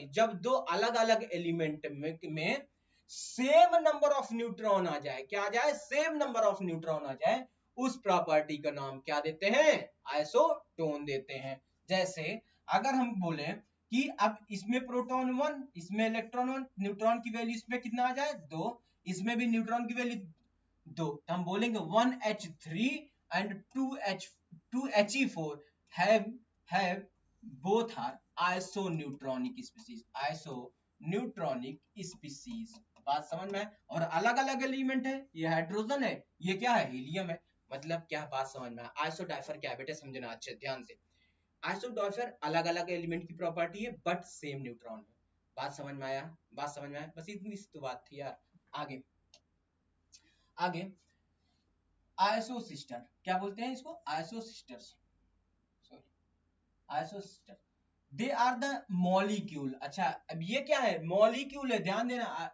जब दो अलग अलग एलिमेंट में सेम नंबर ऑफ न्यूट्रॉन आ जाए, क्या आ जाए, सेम नंबर ऑफ न्यूट्रॉन आ जाए, उस प्रॉपर्टी का नाम क्या देते हैं, आइसोटोन देते हैं। जैसे अगर हम बोले कि अब इसमें प्रोटॉन 1, इसमें इलेक्ट्रॉन 1, न्यूट्रॉन की वैल्यू इसमें कितना आ जाए 2, इसमें भी न्यूट्रॉन की वैल्यू 2, तो हम बोलेंगे 1H3 and 2He4 have both are isoneutronic species, isoneutronic species। बात समझ में है? और अलग अलग एलिमेंट है, ये हाइड्रोजन है, ये क्या है, हीलियम है, मतलब क्या बात समझ में है? आइसोडाइफर क्या है बेटे, समझना अच्छे ध्यान से। आइसोडाइफर अलग अलग एलिमेंट की प्रॉपर्टी है बट सेम न्यूट्रॉन है। बात समझ में आया, बात समझ में आया, बस इतनी तो बात थी यार। आगे आगे आइसो सिस्टर, क्या बोलते हैं इसको, iso sisters, sorry iso sister, they are the molecule. अच्छा अब ये क्या है, मॉलिक्यूल है, ध्यान देना,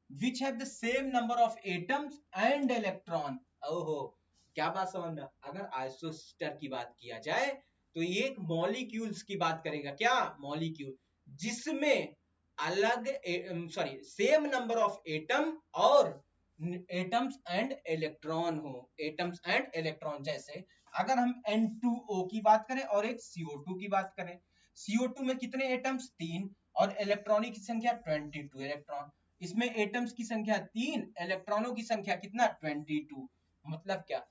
which have the same number of atoms and electron. ओहो, क्या बात समझ में, अगर आइसो सिस्टर की बात किया जाए तो ये एक मॉलिक्यूल्स की बात करेगा, क्या, मॉलिक्यूल जिसमें अलग सेम नंबर ऑफ एटम और एटम्स एंड इलेक्ट्रॉन हो, एटम्स एंड इलेक्ट्रॉन। जैसे अगर हम N2O की बात करें और एक CO2 की बात करें, CO2 में कितने एटम्स, 3, और इलेक्ट्रॉनों की संख्या 22 इलेक्ट्रॉन, इसमें एटम्स की संख्या 3, इलेक्ट्रॉनों की संख्या कितना, 22। मतलब क्या,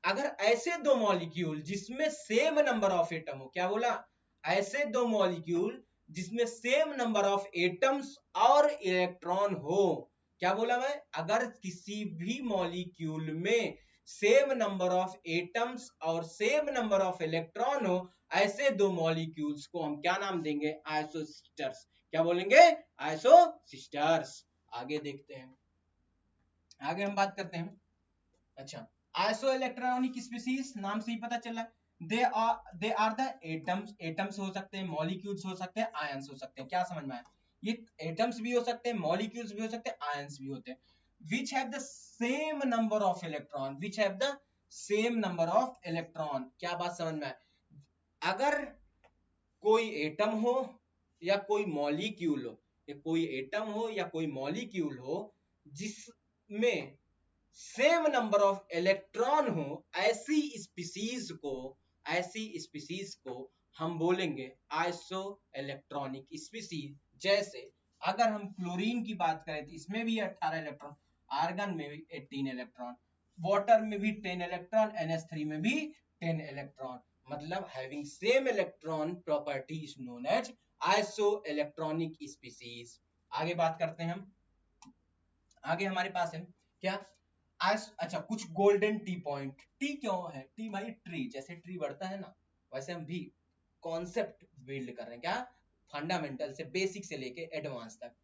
अगर ऐसे दो मॉलिक्यूल जिसमें सेम नंबर ऑफ एटम हो, क्या बोला, ऐसे दो मॉलिक्यूल जिसमें सेम नंबर ऑफ एटम्स और इलेक्ट्रॉन हो, क्या बोला मैं, अगर किसी भी मॉलिक्यूल में सेम नंबर ऑफ एटम्स और सेम नंबर ऑफ इलेक्ट्रॉन हो, ऐसे दो मॉलिक्यूल्स को हम क्या नाम देंगे, आइसोसिस्टर्स। क्या बोलेंगे, आइसोसिस्टर्स। आगे देखते हैं, आगे हम बात करते हैं। अच्छा, आइसो इलेक्ट्रॉनिक स्पीशीज नाम से ही पता चला, they are the atoms, atoms हो सकते हैं, मॉलिक्यूल्स हो सकते हैं, आयंस हो सकते हैं। क्या समझ में आया, ये एटम्स भी हो सकते हैं, मॉलिक्यूल्स भी हो सकते हैं, आयंस भी होते हैं। विच have the same number of electron, which have the same number of electron. क्या बात समझ में आया, अगर कोई एटम हो या कोई मॉलिक्यूल हो, या कोई एटम हो या कोई मॉलिक्यूल हो जिसमें सेम नंबर ऑफ इलेक्ट्रॉन हो, ऐसी स्पीसीज को हम बोलेंगे आइसो इलेक्ट्रॉनिक स्पीसीज। जैसे अगर हम क्लोरीन की बात करें तो इसमें भी 18 इलेक्ट्रॉन, आर्गन में भी 18 इलेक्ट्रॉन, वाटर में भी 10 इलेक्ट्रॉन, NH3 में भी 10 इलेक्ट्रॉन, मतलब having same electron property is known as iso electronic species. आगे बात करते हैं हम, आगे हमारे पास है क्या, अच्छा कुछ गोल्डन टी पॉइंट। टी क्यों है, टी भाई ट्री, जैसे ट्री बढ़ता है ना वैसे हम भी कॉन्सेप्ट बिल्ड कर रहे हैं, क्या, फंडामेंटल से, बेसिक से लेके एडवांस तक।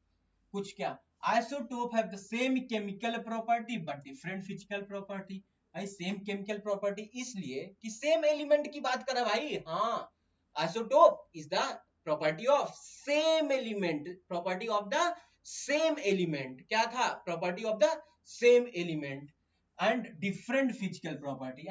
कुछ क्या, isotope have the same chemical property but different physical property. भाई सेम केमिकल प्रॉपर्टी इसलिए कि सेम एलिमेंट की बात कर रहा है भाई। हाँ, isotope is the property of same element, property of the same element, क्या था, property of the same element and different physical property।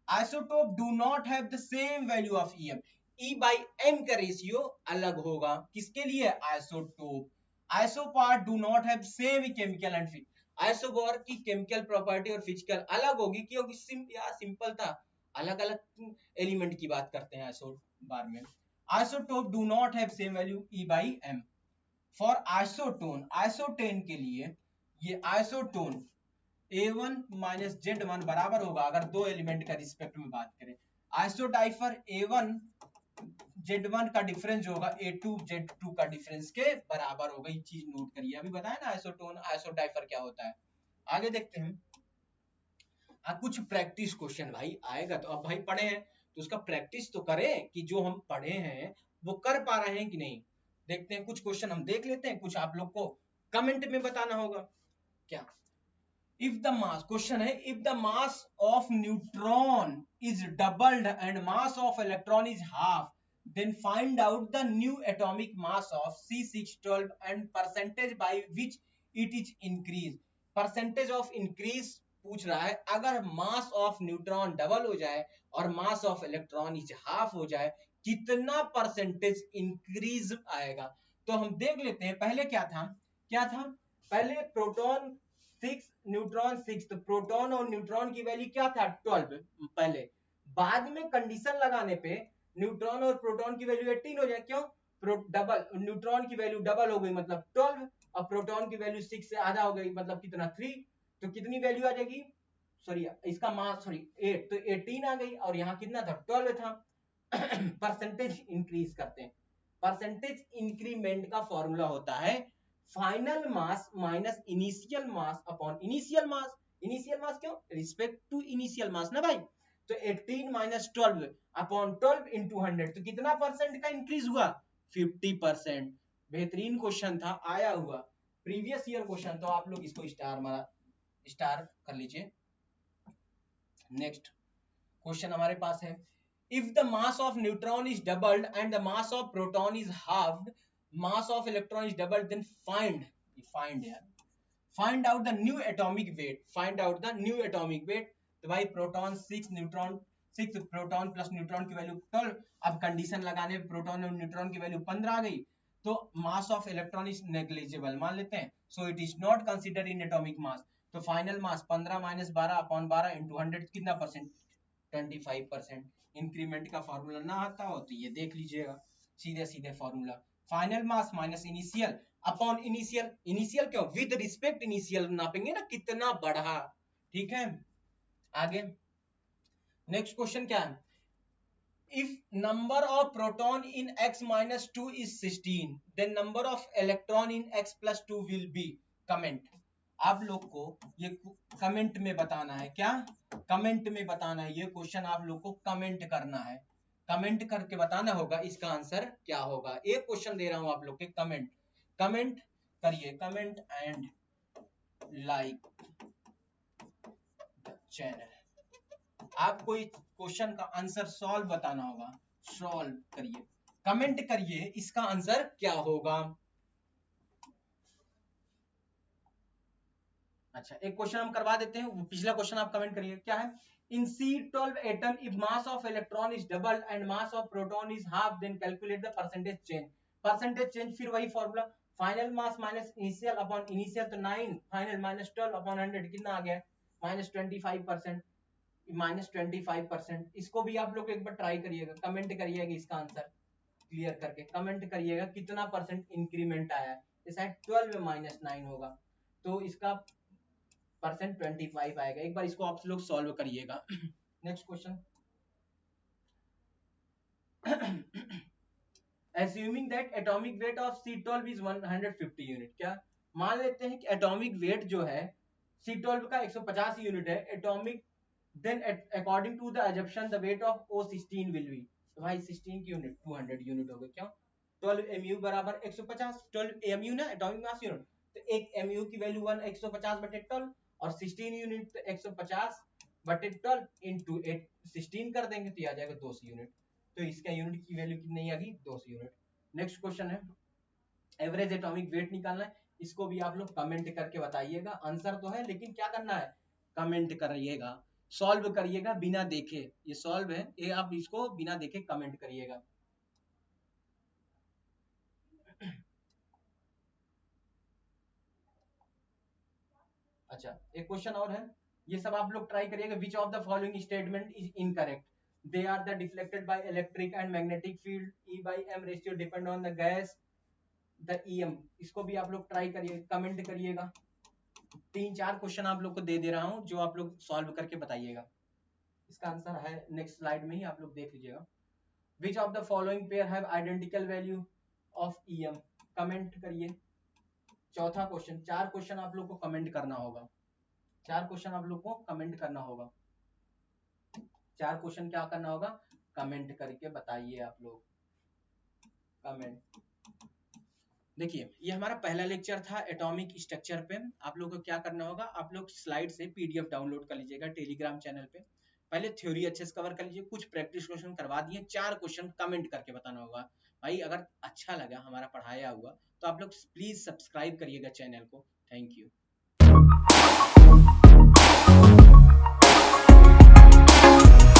isotope do not have the same value of em, E by m का ratio अलग होगा, किसके लिए, isotope. Isobar do not have same chemical and physical, isobar की chemical property और physical अलग होगी क्योंकि सिंपल था, अलग अलग एलिमेंट की बात करते हैं आइसोबार में। Isotope do not have same value E by m। For isotone, isotone के लिए ये आइसोटोन A1 माइनस Z1 बराबर होगा, अगर दो एलिमेंट का रिस्पेक्ट में बात करें। आइसोडाइफर A1 Z1 का डिफरेंस होगा A2 Z2 का डिफरेंस के बराबर होगा, ये चीज नोट करिए, अभी बताया ना आइसोटोन आइसोडाइफर क्या होता है। आगे देखते हैं, कुछ प्रैक्टिस क्वेश्चन भाई आएगा, तो अब भाई पढ़े हैं तो उसका प्रैक्टिस तो करें कि जो हम पढ़े हैं वो कर पा रहे हैं कि नहीं। देखते हैं, कुछ क्वेश्चन हम देख लेते हैं, कुछ आप लोग को कमेंट में बताना होगा। क्या, if the mass, क्वेश्चन है, if the mass of neutron is doubled and mass of electron is half, then find out the new atomic mass of C612 and percentage by which it is increased. Percentage of increase पूछ रहा है, अगर mass of neutron double हो जाए और मास of electron is half हो जाए, कितना परसेंटेज इंक्रीज आएगा। तो हम देख लेते हैं, पहले क्या था, पहले प्रोटॉन 6 न्यूट्रॉन 6, तो प्रोटॉन और न्यूट्रॉन की वैल्यू क्या था 12 पहले, बाद में कंडीशन लगाने पे न्यूट्रॉन और प्रोटॉन की वैल्यू 18 हो जाए, क्यों, डबल न्यूट्रॉन की वैल्यू डबल हो गई मतलब 12, और प्रोटॉन की वैल्यू 6 से आधा हो गई मतलब कितना 3, तो कितनी वैल्यू आ जाएगी, सॉरी इसका मास सॉरी 8, तो 18 आ गई, और यहाँ कितना था 12 था। परसेंटेज इंक्रीज करते हैं, परसेंटेज इंक्रीमेंट का फॉर्मूला होता है final mass minus initial mass upon initial mass. Initial mass क्यों, रिस्पेक्ट टू इनिशियल मास ना भाई, तो 18 माइनस 12 अपॉन 12 इंटू 100, तो कितना परसेंट का इंक्रीज हुआ, 50%। बेहतरीन क्वेश्चन था, आया हुआ प्रीवियस ईयर क्वेश्चन, तो आप लोग इसको स्टार मारा, स्टार कर लीजिए। नेक्स्ट क्वेश्चन हमारे पास है, if the mass of neutron is doubled and the mass of proton is halved, mass of electron is doubled, then find out the new atomic weight, find out the new atomic weight। तो भाई proton 6 neutron 6, proton plus neutron की value 12, अब condition लगाने proton और neutron की value 15 आ गई, तो मास of electron is negligible मान लेते हैं, so it is not considered in atomic mass. तो फाइनल मास 15 माइनस 12 अपॉन 12 इंटू 100 कितना परसेंट, 25%। इंक्रीमेंट का फॉर्मूला ना आता हो तो ये देख लीजिएगा, सीधे सीधे formula, final mass minus initial upon initial, initial क्यों, विद रिस्पेक्ट इनिशियल नापेंगे ना कितना बढ़ा, ठीक है। आगे नेक्स्ट क्वेश्चन क्या है, if number of proton in x minus 2 is 16, then number of electron in x plus 2 will be, comment, आप लोग को ये कमेंट में बताना है, क्या कमेंट में बताना है, ये क्वेश्चन आप लोग को कमेंट करना है, कमेंट करके बताना होगा इसका आंसर क्या होगा। एक क्वेश्चन दे रहा हूं आप लोग के, कमेंट कमेंट करिए, comment and like the channel. आपको इस क्वेश्चन का आंसर सॉल्व बताना होगा, सॉल्व करिए, कमेंट करिए इसका आंसर क्या होगा। अच्छा एक क्वेश्चन हम करवा देते हैं, पिछला क्वेश्चन आप कमेंट करिए, क्या है, इन C12 atom if mass of electron is doubled and mass of proton is half, then calculate the percentage change। percentage change फिर वही formula, final mass minus initial upon initial, तो 9 फाइनल माइनस 12 अपॉन 100 कितना आ गया, minus 25%, minus 25%। इसको भी आप लोग एक बार ट्राई करिएगा, कमेंट करिएगा इसका आंसर क्लियर करके, कमेंट करिएगा कितना परसेंट इंक्रीमेंट आया है, शायद 12 में माइनस 9 होगा, तो इसका परसेंट 25 आएगा। एक बार इसको आप लोग सॉल्व करिएगा। Next question, assuming that atomic weight of C12 is 150 unit, क्या मान लेते हैं कि एटॉमिक वेट जो है C12 का 150 यूनिट है atomic, then according to the assumption the weight of O16 will be, तो भाई 16 की यूनिट 200 यूनिट हो गई, क्यों 12 mu बराबर 150, 12 mu ना एटॉमिक मास यूनिट, तो एक mu की वैल्यू 150 बटे 12 और 16 यूनिट 150 बटे 12 इंटू 16 कर देंगे तो आ जाएगा 200 यूनिट, तो इसका यूनिट की वैल्यू कितनी आ गई 200 यूनिट। नेक्स्ट क्वेश्चन है, एवरेज एटॉमिक वेट निकालना है, इसको भी आप लोग कमेंट करके बताइएगा, आंसर तो है लेकिन क्या करना है, कमेंट करिएगा, सॉल्व करिएगा बिना देखे, ये सॉल्व है, ये आप इसको बिना देखे कमेंट करिएगा। अच्छा एक क्वेश्चन और है, ये सब आप लोग ट्राई करिएगा, which of the following statement is incorrect, they are the deflected by electric and magnetic field, E by M ratio depend on the gas the EM, इसको भी आप लोग ट्राई करिए, कमेंट करिएगा। 3-4 क्वेश्चन आप लोग को दे दे रहा हूं जो आप लोग सॉल्व करके बताइएगा, इसका आंसर है नेक्स्ट स्लाइड में ही आप लोग देख लीजिएगा। विच of the following pair have identical value of EM, comment करिए। चौथा क्वेश्चन, 4 क्वेश्चन आप लोग को कमेंट करना होगा, 4 क्वेश्चन आप लोग को कमेंट करना होगा, 4 क्वेश्चन क्या करना होगा, कमेंट करके बताइए आप लोग, कमेंट। देखिए ये हमारा पहला लेक्चर था एटॉमिक स्ट्रक्चर पे, आप लोग को क्या करना होगा, आप लोग स्लाइड से PDF डाउनलोड कर लीजिएगा टेलीग्राम चैनल पे, पहले थ्योरी अच्छे से कवर कर लीजिए, कुछ प्रैक्टिस क्वेश्चन करवा दिए, 4 क्वेश्चन कमेंट करके बताना होगा। भाई अगर अच्छा लगा हमारा पढ़ाया हुआ तो आप लोग प्लीज सब्सक्राइब करिएगा चैनल को। Thank you.